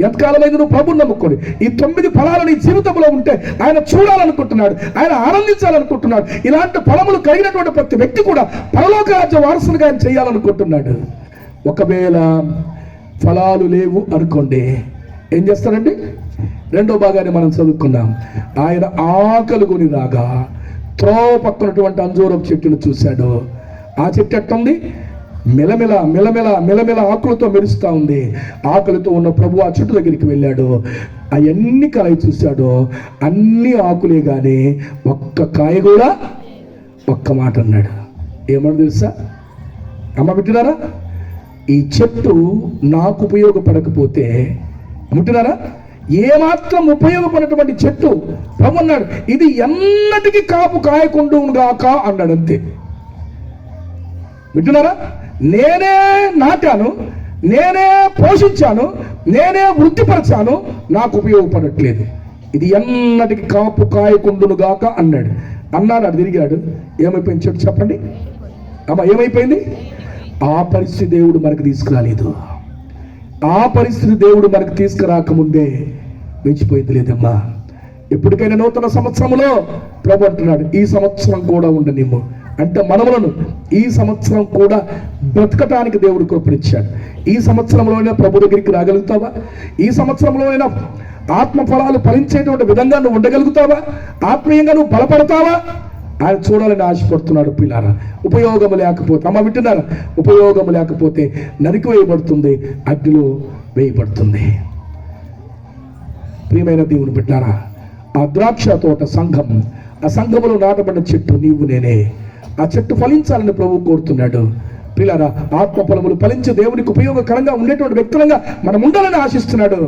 ఎంతకాలమైంది నువ్వు ప్రభువుని నమ్ముకొని? ఈ 9 ఫలాలు నీ జీవితంలో ఉంటే ఆయన చూడాలనుకుంటున్నాడు, ఆయన ఆనందించాలనుకుంటున్నాడు. ఇలాంటి ఫలములు కలిగినటువంటి ప్రతి వ్యక్తి కూడా పరలోక రాజ్య వారసునిగా ఆయన చేయాలనుకుంటున్నాడు. ఒకవేళ ఫలాలు లేవు అనుకోండి, ఏం చేస్తారండి? 2వ భాగాన్ని మనం చదువుకున్నాం. ఆయన ఆకలి కొని రాగా త్రోవ పక్కనటువంటి అంజూరపు చెట్టును చూశాడు. ఆ చెట్టు ఎట్టుంది? మెలమెల మెలమెల మెలమెల ఆకులతో మెరుస్తూ ఉంది. ఆకులతో ఉన్న ప్రభు ఆ చెట్టు దగ్గరికి వెళ్ళాడు. అవన్నీ కాయ చూశాడు. అన్ని ఆకులే కానీ ఒక్క కాయ కూడా ఒక్క మాట అన్నాడు. ఏమన్నా తెలుసా అమ్మ వింటున్నారా? ఈ చెట్టు నాకు ఉపయోగపడకపోతే, వింటున్నారా, ఏమాత్రం ఉపయోగపడినటువంటి చెట్టు ప్రభు అన్నాడు, ఇది ఎన్నటికీ కాపు కాయకుండుగాక అన్నాడు. అంతే. వింటున్నారా? నేనే నాటాను, నేనే పోషించాను, నేనే వృద్ధిపరచాను, నాకు ఉపయోగపడట్లేదు, ఇది ఎన్నటికి కాపు కాయకుండునుగాక అన్నాడు. అన్నాడు, తిరిగాడు. ఏమైపోయింది చెట్టు చెప్పండి అమ్మ? ఏమైపోయింది? ఆ పరిస్థితి దేవుడు మనకు తీసుకురాలేదు. ఆ పరిస్థితి దేవుడు మనకు తీసుకురాకముందే మించిపోయింది లేదమ్మా. ఎప్పటికైనా నూతన సంవత్సరంలో ప్రభు అంటున్నాడు, ఈ సంవత్సరం కూడా ఉండనిమ్ము. అంటే మనములను ఈ సంవత్సరం కూడా బ్రతకటానికి దేవుడు కృపనిచ్చాడు. ఈ సంవత్సరంలోనే ప్రభు దగ్గరికి రాగలుగుతావా? ఈ సంవత్సరంలోనైనా ఆత్మ ఫలాలు ఫలించేటువంటి విధంగా నువ్వు ఉండగలుగుతావా? ఆత్మీయంగా నువ్వు బలపడతావా? ఆయన చూడాలని ఆశపడుతున్నాడు. పిల్లారా, ఉపయోగము లేకపోతే, అమ్మ వింటున్నారా, ఉపయోగము లేకపోతే నరికి వేయబడుతుంది, అగ్నిలో వేయబడుతుంది. ప్రియమైన దేవుని బిడ్డారా, ఆ ద్రాక్ష తోట సంఘం, ఆ సంఘములో నాటబడిన చెట్టు నీవు నేనే. ఆ చెట్టు ఫలించాలని ప్రభు కోరుతున్నాడు. పిల్లారా, ఆత్మ ఫలములు ఫలించి దేవునికి ఉపయోగకరంగా ఉండేటువంటి వ్యక్తులంగా మనం ఉండాలని ఆశిస్తున్నాడు.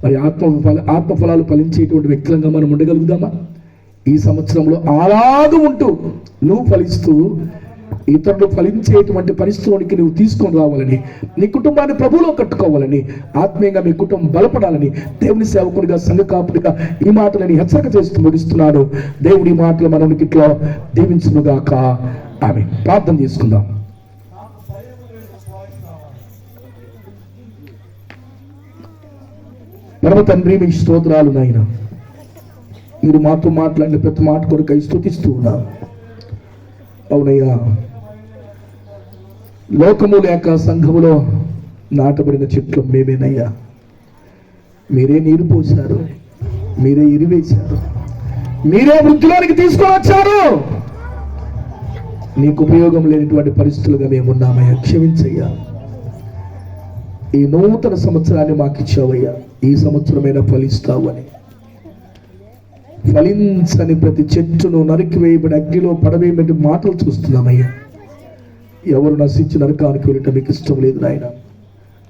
మరి ఆత్మ ఫలాలు ఫలించేటువంటి వ్యక్తులంగా మనం ఉండగలుగుదామా? ఈ సంవత్సరంలో అలాగూ ఉంటూ నువ్వు ఫలిస్తూ ఇతరులు ఫలించేటువంటి పరిస్థితుల్లోనికి నువ్వు తీసుకొని రావాలని, నీ కుటుంబాన్ని ప్రభువులో కట్టుకోవాలని, ఆత్మీయంగా మీ కుటుంబం బలపడాలని దేవుని సేవకుడిగా, సంఘ కాపుడిగా ఈ మాటలని హెచ్చరిక చేస్తూ ముగిస్తున్నాడు. దేవుడి మాటలు మనకి ఇట్లా దీవించునుగాక. ఆమె ప్రార్థన చేసుకుందాం. పరమ తండ్రి, మీ స్తోత్రాలు నాయన. మీరు మాతో మాట్లాడిన ప్రతి మాట కొరకై స్తుతిస్తూ ఉన్నాం. అవునయ్యా, లోకము లేక సంఘములో నాటబడిన చెట్లు మేమేనయ్యా. మీరే నీరు పోశారు, మీరే ఇరివేశారు, మీరే వృద్ధిలోనికి తీసుకొని వచ్చారు. నీకు ఉపయోగం లేనిటువంటి పరిస్థితులుగా మేమున్నామయ్యా. క్షమించయ్యా. ఈ నూతన సంవత్సరాన్ని మాకు ఇచ్చావయ్యా. ఈ సంవత్సరమైనా ఫలిస్తావు అని. ఫలించని ప్రతి చెట్టును నరికి వేయబడి అగ్నిలో పడవేయబడి మాటలు చూస్తున్నామయ్యా. ఎవరు నశించి నరకానికి వెళ్ళటం మీకు ఇష్టం లేదు నాయన.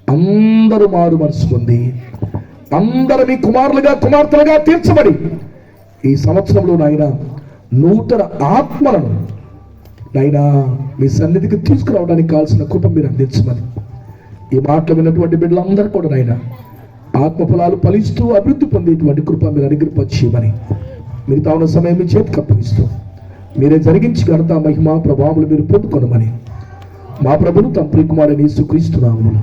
అందరూ మారు మనసు పొంది అందరూ మీ కుమారులుగా కుమార్తెలుగా తీర్చబడి ఈ సంవత్సరంలో నాయన నూతన ఆత్మలను నాయన మీ సన్నిధికి తీసుకురావడానికి కావాల్సిన కృప మీరు అందించమని, ఈ మాటలు విన్నటువంటి బిడ్డలందరూ కూడా నాయన ఆత్మఫలాలు ఫలిస్తూ అభివృద్ధి పొందేటువంటి కృప మీరు అనుగ్రహించమని, మిగతా ఉన్న సమయం మీ చేతికి అప్పగిస్తూ మీరే జరిగించి ఘనత, మహిమ, ప్రభావాలు మీరు పొందుకొనమని మా ప్రభును తమ ప్రియకుమారుడైన యేసుక్రీస్తు నామములో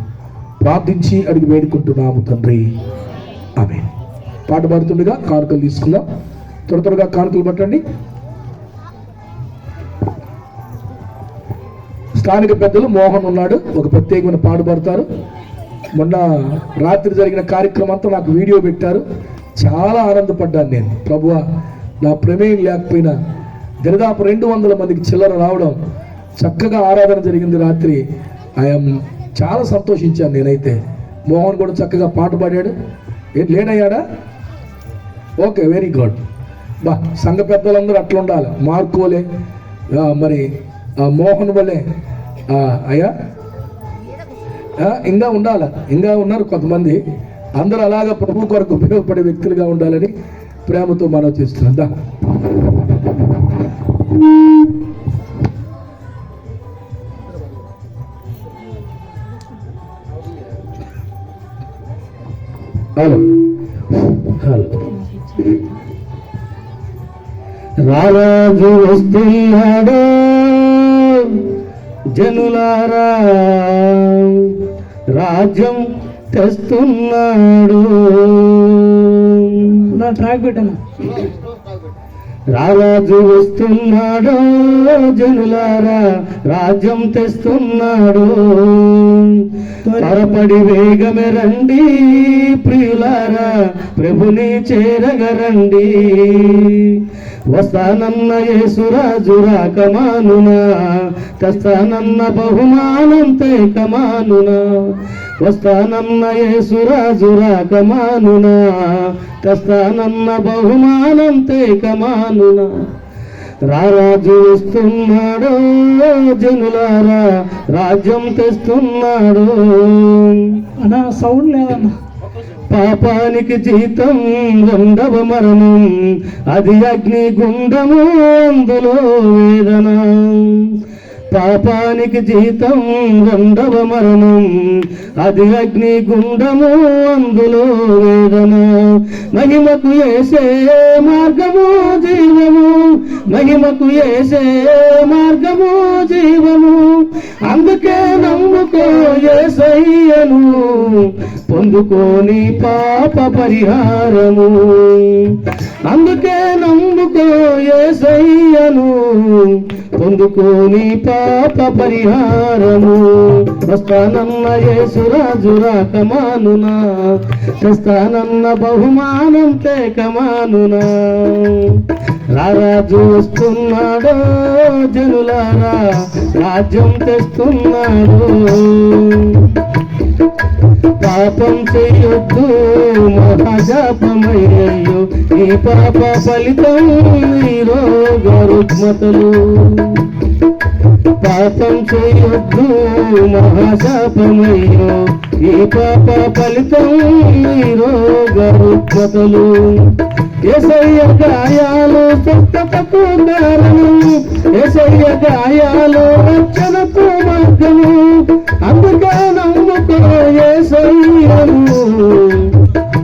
ప్రార్థించి అడిగి వేడుకుంటున్నాము తండ్రి. ఆమేన్. పాట పాడుతుండగా కానుకలు తీసుకుందాం. త్వరగా కానుకలు పట్టండి. స్థానిక పెద్దలు మోహన్ ఉన్నాడు, ఒక ప్రత్యేకమైన పాట పాడతారు. మొన్న రాత్రి జరిగిన కార్యక్రమం అంతా నాకు వీడియో పెట్టారు. చాలా ఆనందపడ్డాను నేను. ప్రభువా, నా ప్రమేయం లేకపోయినా దరిదాపు 200 మందికి చిల్లర రావడం, చక్కగా ఆరాధన జరిగింది రాత్రి. చాలా సంతోషించాను నేనైతే. మోహన్ కూడా చక్కగా పాట పాడాడు. ఏం లేడయ్యాడా? Okay, very good. బా, సంఘ పెద్దలందరూ అట్లా ఉండాలి. మార్కోలే, మరి మోహన్ వలే అయ్యా ఇంకా ఉండాలి. ఇంకా ఉన్నారు కొంతమంది. అందరూ అలాగా ప్రభు కొరకు ఉపయోగపడే వ్యక్తులుగా ఉండాలని ప్రేమతో మనం చేస్తున్నాం. Hello hello. రారాజు వస్తున్నాడు జనులారా, రాజ్యం తెస్తున్నాడు. నా ట్రాక్ పెట్టను. రారాజు వస్తున్నాడు జనులారా, రాజ్యం తెస్తున్నాడు. త్వరపడి వేగమే రండి ప్రియులారా, ప్రభుని చేరగరండి. వస్తానన్న యేసురాజు రాకమానునా, తెస్తానన్న బహుమానం తేకమానునా. వస్తానన్న యేసురాజు రాకమానునా, తెస్తానన్న బహుమానం తేకమానునా. రారాజు వస్తున్నాడు జనులారా, రాజ్యం తెస్తున్నాడు. అన్నా సౌండ్ లేదన్నా. పాపానికి జీతం రెండవ మరణం, అది అగ్ని గుండము అందులో వేదన. పాపానికి జీతం రెండవ మరణం, అది అగ్ని గుండము అందులో వేదన. మహిమకు యేసే మార్గము జీవము, మహిమకు యేసే మార్గము జీవము. అందుకే నమ్ముకో యేసయ్యను, పొందుకోని పాప పరిహారము. అందుకే నమ్ముకో యేసయ్యను, పొందుకోని పాప పరిహారము. వస్తానన్న యేసురాజు రాకమానునా, తెస్తానన్న బహుమానం తేకమానునా. రారాజు వస్తున్నాడు జనులారా, రాజ్యం తెస్తున్నాడు. పాపం చెయ్యొద్దు మహాజాపమయ్యో, ఈ పాప ఫలితం ఈ రోగ రుగ్మతలు. పాపం చెయ్యొద్దు మహాశాపమయ్యో, ఈ పాప ఫలితం ఈ రోగ రుగ్మతలు. యేసయ్య గాయాలు స్వస్థతకు కారణం, యేసయ్య గాయాలు రక్షణకు మార్గము. అందుకే నమ్ముకో యేసయ్యను,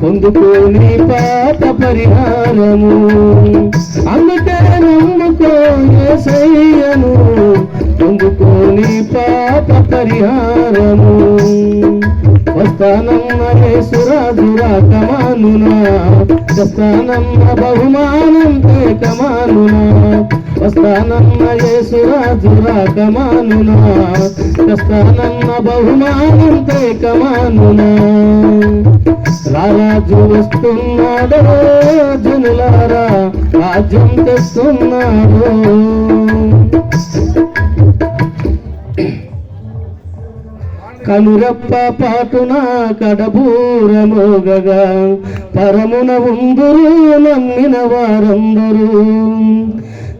పొందుకోని పాప పరిహారము. అందుకే నమ్ముకో యేసయ్యను, పొందుకోని పాప పరిహారము. వస్తానన్న యేసురాజు రాకమానునా, తెస్తానన్న బహుమానం తేకమానునా. వస్తానన్న యేసురాజు రాకమానునా, తెస్తానన్న బహుమానం తేకమానునా. రారాజు వస్తున్నాడు జనులారా, రాజ్యం తెస్తున్నాడు. కనురెప్ప పాటున కడబూరమోగగా, పరమున ఉందురు నమ్మిన వారందరూ.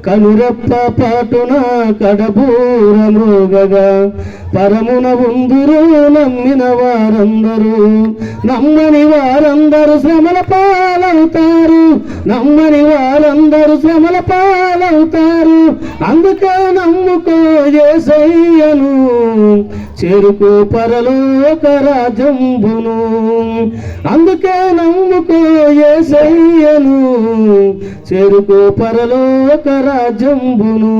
కనురెప్ప పాటున కడబూరమోగగా, పరమున ఉందురు నమ్మిన వారందరూ. నమ్మని వారందరూ శ్రమల పాలవుతారు, నమ్మని వారందరూ శ్రమల పాలవుతారు. అందుకే నమ్ముకో యేసయ్యను, చేరుకో పరలోక రాజ్యంబును. అందుకే నమ్ముకో యేసయ్యను, చేరుకో పరలోక రాజ్యంబును.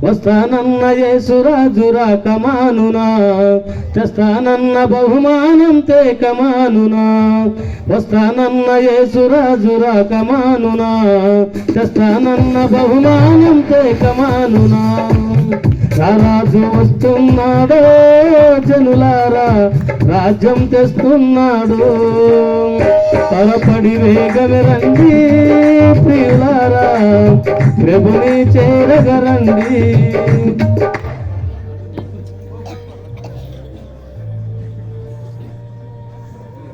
వస్తానన్న యేసురాజు రాకమానునా, తెస్తానన్న బహుమానం తేకమానునా. వస్తానన్న యేసురాజు రాకమానునా, తెస్తానన్న బహుమానం తేకమానునా. రారాజు వస్తున్నాడు జనులారా, రాజ్యం తెస్తున్నాడు. త్వరపడి వేగమే రండి ప్రియులారా, ప్రభుని చేరగరండి.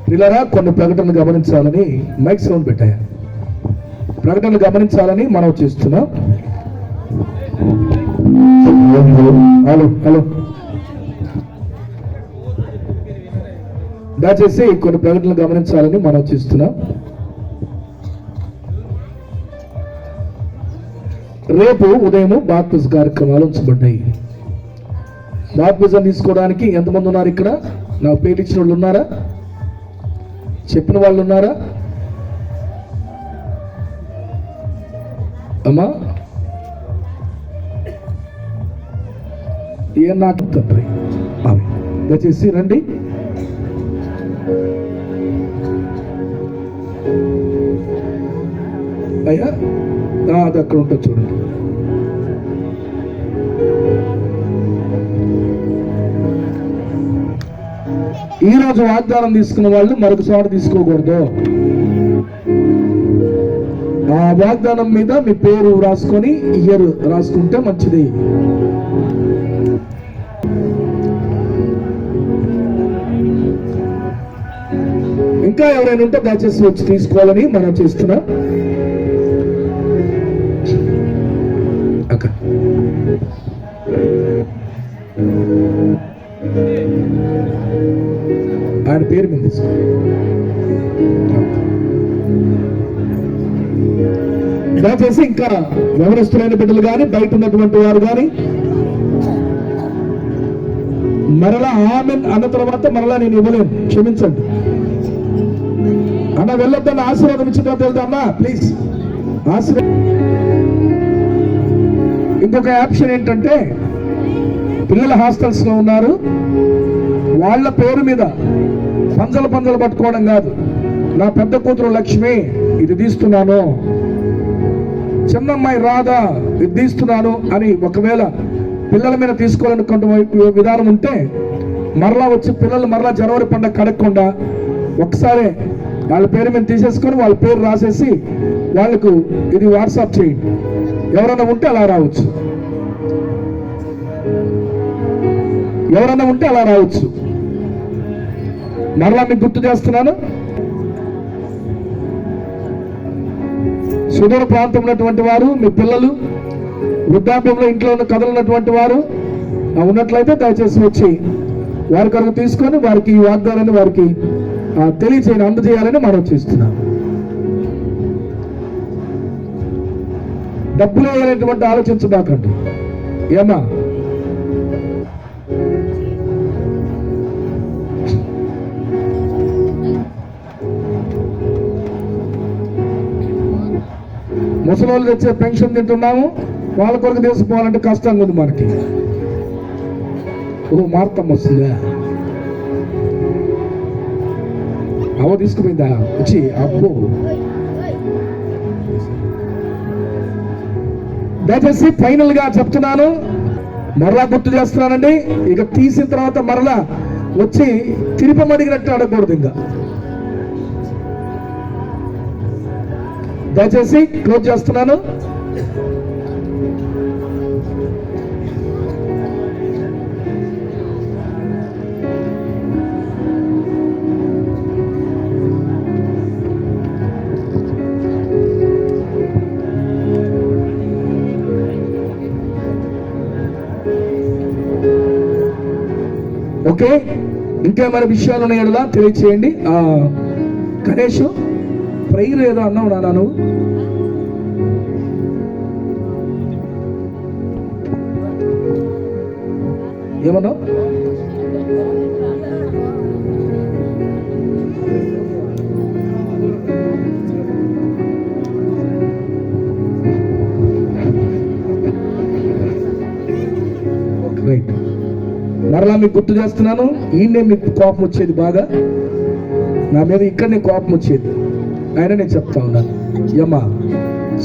ప్రియులారా, కొన్ని ప్రకటనలు గమనించాలని మైక్ సౌండ్ పెట్టాయి. ప్రకటనలు గమనించాలని మనం చేస్తున్నాం. హలో హలో, దయచేసి కొన్ని ప్రకటనలు గమనించాలని మనం చేస్తున్నాం. రేపు ఉదయం బాప్టిజం కార్యక్రమాలు ఉంచబడ్డాయి. బాప్టిజం తీసుకోవడానికి ఎంతమంది ఉన్నారు ఇక్కడ? నాకు పేరు ఇచ్చిన వాళ్ళు ఉన్నారా? చెప్పిన వాళ్ళు ఉన్నారా? అమ్మా ఏ నాకు తండ్రి, దయచేసి రండి. అయ్యా అది అక్కడ ఉంటుంది చూడండి. ఈరోజు వాగ్దానం తీసుకున్న వాళ్ళు మరొక చోట తీసుకోకూడదు. ఆ వాగ్దానం మీద మీ పేరు రాసుకొని ఇయర్ రాసుకుంటే మంచిది. ఇంకా ఎవరైనా ఉంటే దయచేసి వచ్చి తీసుకోవాలని మనం చేస్తున్నాం. ఆయన పేరు మీద తీసుకో. దయచేసి ఇంకా ఎవరస్తులైన బిడ్డలు కానీ బయట ఉన్నటువంటి వారు కానీ మరలా ఆమెన్ అన్న తర్వాత మరలా నేను ఇవ్వలేను, క్షమించండి అన్న. వెళ్ళొద్దన్న ఆశీర్వాదం ఇచ్చిన తర్వాత వెళ్తా అన్నా, ప్లీజ్ ఆశీర్వాదం. ఇంకొక ఆప్షన్ ఏంటంటే పిల్లల హాస్టల్స్ లో ఉన్నారు, వాళ్ళ పేరు మీద పంజలు పట్టుకోవడం కాదు. నా పెద్ద కూతురు లక్ష్మి ఇది తీస్తున్నాను, చిన్నమ్మాయి రాధా ఇది తీస్తున్నాను అని ఒకవేళ పిల్లల మీద తీసుకోవాలనుకున్న విధానం ఉంటే మరలా వచ్చి పిల్లలు మరలా జనవరి పండుగ కడగకుండా ఒకసారి వాళ్ళ పేరు మీద తీసేసుకొని వాళ్ళ పేరు రాసేసి వాళ్ళకు ఇది వాట్సాప్ చేయండి. ఎవరైనా ఉంటే అలా రావచ్చు, ఎవరైనా ఉంటే అలా రావచ్చు. మరలా మీకు గుర్తు చేస్తున్నాను, సుదూర ప్రాంతం ఉన్నటువంటి వారు, మీ పిల్లలు వృద్ధాప్యంలో ఇంట్లో ఉన్న కథలున్నటువంటి వారు ఉన్నట్లయితే దయచేసి వచ్చి వారి కొరకు తీసుకొని వారికి ఈ వాగ్దానాన్ని వారికి తెలియచేయాలని అందజేయాలని మనం చేస్తున్నాం. డబ్బులు వేయాలనేటువంటి ఆలోచించబాకండి. ఏమా ముసలి వాళ్ళు తెచ్చే పెన్షన్ తింటున్నాము, వాళ్ళ కొరకు తీసుకోవాలంటే కష్టంగా ఉంది మనకి. మార్తం వస్తుందా? అవ తీసుకుపోయిందా వచ్చి? అప్పు దయచేసి ఫైనల్ గా చెప్తున్నాను, మరలా గుర్తు చేస్తున్నానండి. ఇక తీసిన తర్వాత మరలా వచ్చి తిరిపమడిగినట్టు అడగకూడదు. ఇంకా దయచేసి క్లోజ్ చేస్తున్నాను. ఓకే, ఇంకేమైనా విషయాలు ఉన్నాయా తెలియచేయండి. గణేష్ ప్రైర్ ఏదో అన్నావు నాన్న, నువ్వు ఏమన్నావు? రైట్, మరలా మీకు గుర్తు చేస్తున్నాను. ఈయనే మీకు కోపం వచ్చేది బాగా, నా మీద ఇక్కడనే కోపం వచ్చేది. ఆయన నేను చెప్తా ఉన్నాను, యమ్మా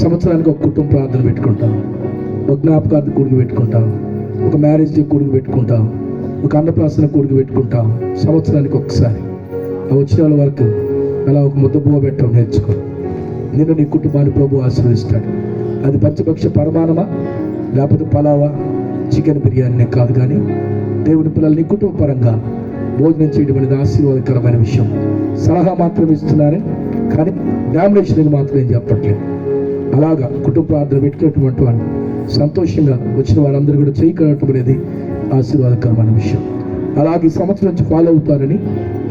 సంవత్సరానికి ఒక కుటుంబ ప్రార్థన పెట్టుకుంటాం, ఒక జ్ఞాపకార్థ కూడికి పెట్టుకుంటాం, ఒక మ్యారేజ్ డే కూడికి పెట్టుకుంటాం, ఒక అన్నప్రాసన కూడికి పెట్టుకుంటాం. సంవత్సరానికి ఒక్కసారి ఆ వచ్చిన వాళ్ళ వరకు అలా ఒక ముద్ద బువ్వ పెట్టడం నేర్చుకో. నిన్న నీ కుటుంబాన్ని ప్రభు ఆశీర్వదిస్తాడు. అది పంచపక్ష పరమాణమా లేకపోతే పలావా చికెన్ బిర్యానీ కాదు, కానీ దేవుని పిల్లలు నీ కుటుంబ పరంగా భోజనం చేయడం అనేది ఆశీర్వాదకరమైన విషయం. సలహా మాత్రం ఇస్తున్నారే కానీ డామినేషన్ మాత్రం ఏం చెప్పట్లేదు. అలాగా కుటుంబ ప్రార్థన పెట్టుకున్నటువంటి వాళ్ళు సంతోషంగా వచ్చిన వాళ్ళందరూ కూడా చేయగలగటం అనేది ఆశీర్వాదకరమైన విషయం. అలాగే సంవత్సరం నుంచి ఫాలో అవుతారని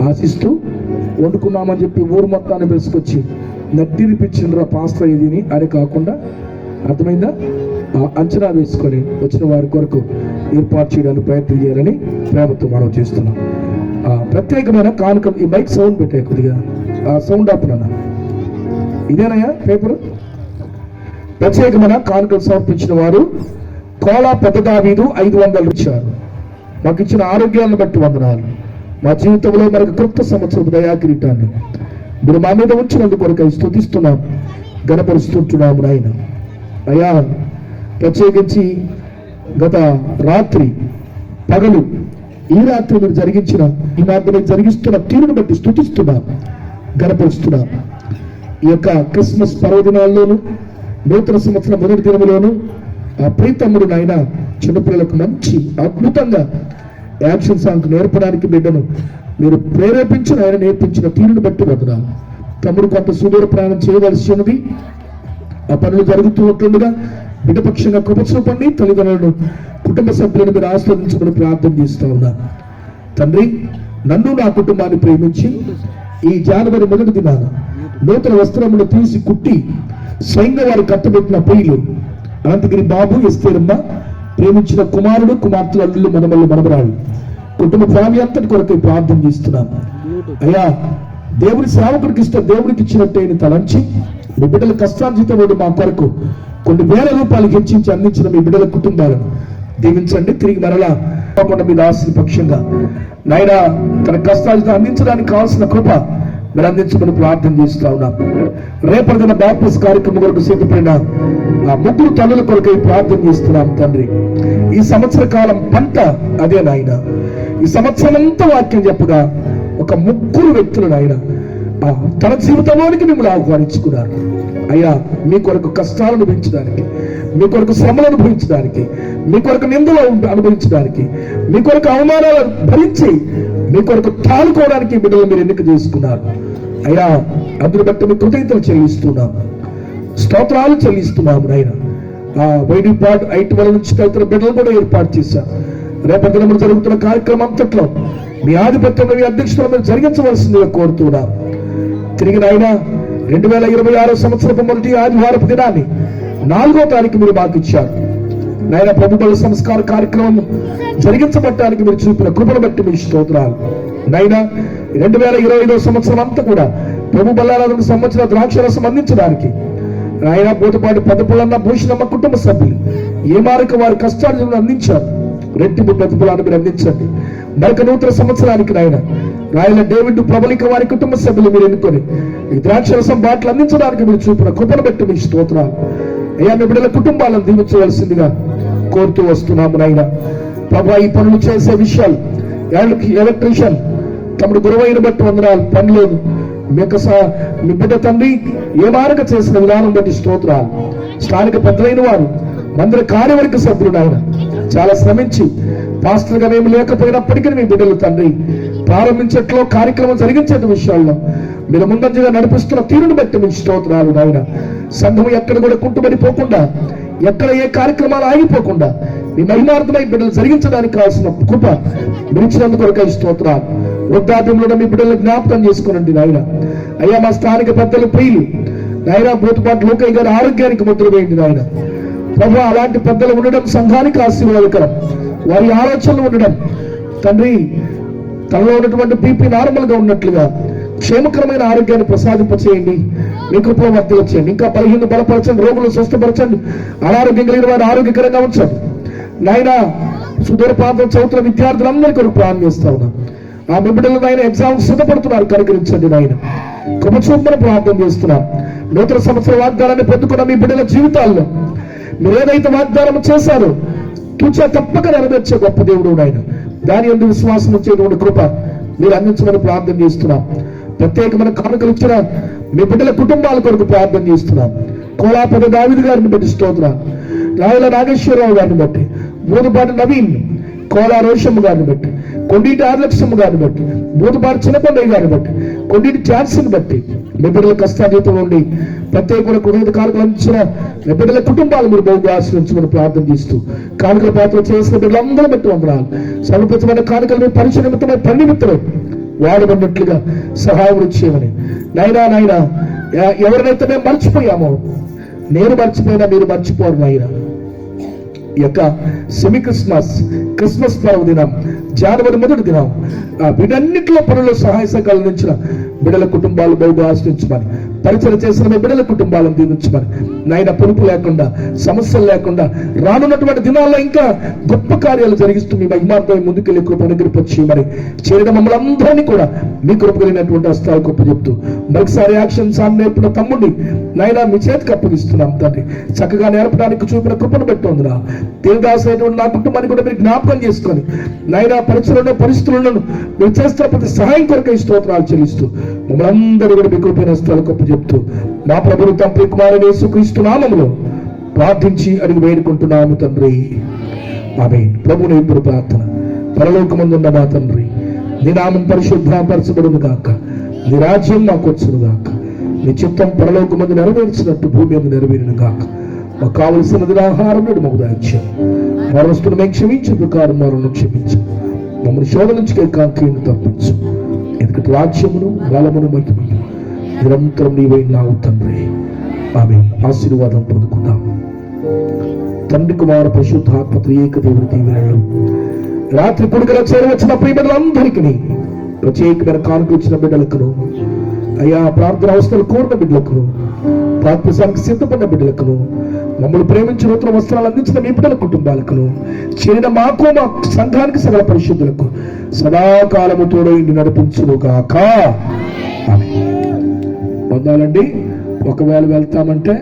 ఆశిస్తూ వండుకున్నామని చెప్పి ఊరు మొత్తాన్ని పిలుచుకొచ్చి నడ్డినిపించిన పాస్తా ఇది అని కాకుండా, అర్థమైందా, అంచనా వేసుకొని వచ్చిన వారి కొరకు ఏర్పాటు చేయడానికి ప్రయత్నం చేయాలని ప్రేమతో మనం చేస్తున్నాం. ప్రత్యేకమైన కానుకలు, ఈ మైక్ సౌండ్ పెట్టే కొద్దిగా సౌండ్ ఆపునా, ఇదేనయ్యా పేపరు. ప్రత్యేకమైన కానుకలు సమర్పించిన వారు కోలా పెద్ద దావీదు 500 ఇచ్చారు. మాకు ఇచ్చిన ఆరోగ్యాలను బట్టి వందనాలు. మా జీవితంలో మనకు క్రొత్త సంవత్సరం దయా కిరీటాన్ని మీరు మా మీద ఉంచినందుకు కొరకు స్తుతిస్తున్నాం, గణపరుస్తుంటున్నాము నాయన. అయ్యా ప్రత్యేకించి గత రాత్రి పగలు ఈ రాత్రి మీరు జరిగించిన ఈ మార్గం జరిగిస్తున్న తీరును బట్టి స్తుతిస్తున్నాం, గణపరుస్తున్నాం. ఈ యొక్క క్రిస్మస్ పర్వదినాల్లోనూ నూతన సంవత్సరం మొదటి దినములోను ఆ ప్రీతమ్ముడు నాయన చిన్నపిల్లలకు మంచి అద్భుతంగా యాక్షన్ సాంగ్ నేర్పడానికి బిడ్డను మీరు ప్రేరేపించిన ఆయన నేర్పించిన తీరును బట్టి వదనాలు. తమ్ముడు కొంత సుదూర ప్రయాణం చేయవలసి ఉన్నది. ఆ పనులు జరుగుతూ ఉంటుండగా బిడ్డ పక్షంగా కృప చూపండి. తల్లిదండ్రులను కుటుంబ సభ్యులను మీరు ఆస్వాదించమని ప్రార్థన చేస్తా ఉన్నా తండ్రి. నన్ను నా కుటుంబాన్ని ప్రేమించి ఈ జనవరి మొదటి దినాన నూతన వస్త్రములు తీసి కుట్టి స్వయంగా వారు కట్టబెట్టిన పొయ్యిలు అనంతగిరి బాబు, ఎస్తేరమ్మ, ప్రేమించిన కుమారుడు, కుమార్తెల అల్లుళ్ళు, మనమల్లు, మనమరాళ్ళు, కుటుంబ ఫ్యామిలీ అంతటి కొరకు ప్రార్థన చేస్తున్నాం. అయ్యా, దేవుని సేవకుడికి ఇష్టం దేవుడికి ఇచ్చినట్టే తలంచి మీ బిడ్డల కష్టార్జితం మా కొరకు కొన్ని వేల రూపాయలు హెచ్చించి అందించిన మీ బిడ్డల కుటుంబాలను దీవించండి. తిరిగి మరలా మీద ఆశల పక్షంగా నాయన తన కష్టార్జితం అందించడానికి కావాల్సిన కృప మీరు అందించమని ప్రార్థన చేస్తా ఉన్నాం. రేపటి దిన బాప్టిస్ట్ కార్యక్రమం కొరకు సిద్ధపడిన ఆ ముగ్గురు తల్లుల కొరకై ప్రార్థన చేస్తున్నాం తండ్రి. ఈ సంవత్సర కాలం పంట అదే నాయన. ఈ సంవత్సరం అంతా వాక్యం చెప్పగా ఒక ముగ్గురు వ్యక్తులు నాయన తన జీవితంలోనికి మిమ్మల్ని ఆహ్వానించుకున్నారు. అయ్యా, మీ కొరకు కష్టాలు అనుభవించడానికి, మీ కొరకు శ్రమలు అనుభవించడానికి, మీ కొరకు నిందలు అనుభవించడానికి, మీ కొరకు అవమానాలు భరించి మీ కొరకు తాలుకోవడానికి బిడ్డలు మీరు ఎన్నిక చేసుకున్నారు. అయ్యా, అందును బట్టి మీ కృతజ్ఞతలు చెల్లిస్తున్నాం, స్తోత్రాలు చెల్లిస్తున్నాము నాయన. వైడిపాటు 8 నుంచి తదితర బిడ్డలు కూడా ఏర్పాటు చేశారు. రేపటి దినములు జరుగుతున్న కార్యక్రమం అంతట్లో మీ ఆధిపత్యంలో మీ అధ్యక్షులు మీరు జరిగించవలసిందిగా కోరుతున్నాం. తిరిగి నాయన 2026 సంవత్సరపు మొదటి ఆదివారపు దినాన్ని 4వ తారీఖు మీరు మాకు ఇచ్చారు నాయన. ప్రభు బల సంస్కార కార్యక్రమం జరిగించబడటానికి మీరు చూపిన కృపను బట్టి మీ స్తోత్రాలు నాయన. 2025 సంవత్సరం అంతా కూడా ప్రభు బలాలకు సంబంధించిన ద్రాక్షరసం అందించడానికి నాయన బోతపాటి పెద్దపుల్లన్న, భూషణమ్మ కుటుంబ సభ్యులు ఏ మార్గం వారి కష్టాలను అందించారు. రెట్టింపు ప్రతిఫలాన్ని మీరు అందించండి. మరొక నూతన సంవత్సరానికి నాయన రాయల డేవిడ్, ప్రబలిక వారి కుటుంబ సభ్యులు మీరు ఎన్నుకొని ఈ ద్రాక్షరసం బాటలు అందించడానికి మీరు చూపిన కృపను బట్టి మీ స్తోత్రాలు అయ్యా. మీ బిడ్డల కుటుంబాలను దీవించవలసిందిగా కోరుతూ వస్తున్నాము నాయన. ప్రభా, ఈ పనులు చేసే విషయాలు ఎలక్ట్రీషియన్ తమడు గురువైన బట్టి వందనాలు. పని లేదు మీ బిడ్డ తండ్రి ఏ మార్గం చేసిన విధానం బట్టి స్తోత్రాలు. స్థానిక పెద్దలైన వారు, మందిర కార్యవర్గ సభ్యులు ఆయన చాలా శ్రమించి పాస్టర్ గా మేము లేకపోయినప్పటికీ మీ బిడ్డలు తండ్రి ప్రారంభించట్లో కార్యక్రమం జరిగించే విషయాల్లో మీరు ముందంజగా నడిపిస్తున్న తీరును బట్టి మీ స్తోత్రాలు నాయన. సంఘం ఎక్కడ కూడా కుంటుబడిపోకుండా, ఎక్కడ ఏ కార్యక్రమాలు ఆగిపోకుండా మీ మహిమార్థమై బిడ్డలు జరిగించడానికి కావాల్సిన కృప మీరు ఇచ్చినందుకు కొరకై స్తోత్రాలు. వృద్ధాప్యంలో మీ బిడ్డలు జ్ఞాపకం చేసుకోనండి నాయన. అయ్యా, మా స్థానిక పెద్దలు ప్రియులు నాయన బోతుపాటి లోకయ్య గారి ఆరోగ్యానికి ముద్ర వేయండి నాయన. ప్రభు, అలాంటి పెద్దలు ఉండడం సంఘానికి ఆశీర్వాదకరం. వారి ఆలోచనలు ఉండడం తండ్రి తనలో ఉన్నటువంటి బీపీ నార్మల్ గా ఉన్నట్లుగా క్షేమకరమైన ఆరోగ్యాన్ని ప్రసాదింపచేయండి. మీ కృపలో వర్తిలో చేయండి. ఇంకా బలహీన బలపరచండి, రోగులు స్వస్థపరచండి, అనారోగ్యం కలిగిన వారు ఆరోగ్యకరంగా ఉంచండి నాయన. సుదూర ప్రాంతం చదువుతున్న విద్యార్థులందరి కొరకు ప్రార్థన చేస్తా ఉన్నాం. ఆ మీ బిడ్డలు నాయన ఎగ్జామ్ సిద్ధపడుతున్నారు, కనుగరించండి నాయన. కృప చూపమని ప్రార్థన చేస్తున్నాం. నూతన సంవత్సర వాగ్దానాన్ని పొందుకున్న మీ బిడ్డల జీవితాల్లో మీరు ఏదైతే వాగ్దానం చేశారో తూచా తప్పక నెరవేర్చే గొప్ప దేవుడు నాయన. దాని యందు విశ్వాసం వచ్చేటువంటి కృప మీరు అందించమని ప్రార్థన చేస్తున్నాం. ప్రత్యేకమైన కానుకలు ఇచ్చిన మీ బిడ్డల కుటుంబాల కొరకు ప్రార్థన చేస్తున్నాం. కోలాపద దావిది గారిని బట్టి స్తోత్రం, రాయల నాగేశ్వరరావు గారిని బట్టి, బోధపాటి నవీన్, కోలా రోషమ్మ గారిని బట్టి, కొండీటి ఆర్లక్ష్మ గారిని బట్టి, బోధపాటి చిన్నపండయ్య గారిని బట్టి, కొండీటి ఛాన్స్ని బట్టి మీ బిడ్డల కష్టాజీతం ఉండి ప్రత్యేకమైన కృతజ్ఞత కానుకలు అందించిన మీ బిడ్డల కుటుంబాలు మీరు బహుగా ఆశ్రయించమని ప్రార్థన చేస్తూ కానుకల పాత్ర చేసిన బిడ్డలందరూ బట్టి వందనాలు. సమర్పించమైన కానుకలు మీ పరిచయ నిమిత్తమై పని నిమిత్తమై వాడబడినట్లుగా సహాయం చేయమని నాయనా. ఎవరినైతే మేము మర్చిపోయామో, నేను మర్చిపోయినా మీరు మర్చిపోరు నాయన. ఈ యొక్క సెమీ క్రిస్మస్ పర్వదినం జనవరి మొదటి దినం వీటన్నిటిలో పనుల్లో సహాయ సహకారాలు అందించిన బిడ్డల కుటుంబాలు బహుగా ఆశ్రయించమని, పరిచయం చేసిన మీ బిడ్డల కుటుంబాలను దీవించమని నాయన. పొదుపు లేకుండా, సమస్యలు లేకుండా రానున్నటువంటి దినాల్లో ఇంకా గొప్ప కార్యాలు జరిగిస్తూ మీ మహిమార్థమై ముందుకెళ్ళి కృప అనుగ్రహించి మరి చేరడం మమ్మల్ని అందరినీ కూడా మీ కృప కలిగినటువంటి హస్తాలు గొప్ప చెప్తూ మరొకసారి యాక్షన్ సాంగ్ నేర్పిన తమ్ముడిని నాయన మీ చేతికి అప్పగిస్తున్నాం తండ్రి. చక్కగా నేర్పడానికి చూపిన కృపను పెట్టి ఉందిరా. దేవదాసైనటువంటి నా కుటుంబాన్ని కూడా మీరు జ్ఞాపకం చేసుకొని నాయన పరిచయంలో పరిస్థితులను మీరు చేస్తున్న ప్రతి సహాయం కొరకై స్తోత్రాలు చెల్లిస్తూ మమ్మల్ని అందరూ కూడా మీ కృపైన హస్తాలు గొప్ప చెప్తూ మా ప్రభుని తండ్రి కుమారుని యేసుక్రీస్తు నామములో ప్రార్థించి అడిగి వేడుకుంటున్నాము తండ్రి. ఆమేన్. ప్రభుని ఇప్పుడు ప్రార్థన. పరలోకమందున్న మా తండ్రి, నీ నామం పరిశుద్ధపరచబడును గాక, నీ రాజ్యం మాకు వచ్చును గాక, నీ చిత్తం పరలోకమందు నెరవేర్చినట్టు భూమి మీద నెరవేరును గాక. మాకు కావలసినది ఆహారం నేడు మాకు దయచేయండి. మా వస్తువులు మేము క్షమించే ప్రకారం మమ్మల్ని క్షమించు. మమ్మల్ని శోధన నుంచి కాకీని తప్పించు. ఎందుకంటే రాజ్యమును బలమును మహిమయు నిరంతరం నీవైనావు తండ్రి. ఆమేన్. ఆశీర్వాదం పొందుకుందాం. తండ్రి కుమార పరిశుద్ధాత్మ త్రియేక దేవుని దీవెనలు రాత్రి పొడుగున చేరవచ్చిన ప్రియ బిడ్డలందరికీ, ప్రత్యేకమైన కానుకలు ఇచ్చిన బిడ్డలకును, అయ్యా ప్రార్థన అవస్థలు కోరిన బిడ్డలకును, ప్రార్థించడానికి సిద్ధపడిన బిడ్డలకును, మమ్మల్ని ప్రేమించి నూతన వస్త్రాలు అందించిన మీ బిడ్డల కుటుంబాలకును, చేరిన మాకు మా సంఘానికి సకల పరిశుద్ధులకు సదాకాలము తోడైండి నడిపించును గాక. ఆమేన్. పొందాలండి. ఒకవేళ వెళ్తామంటే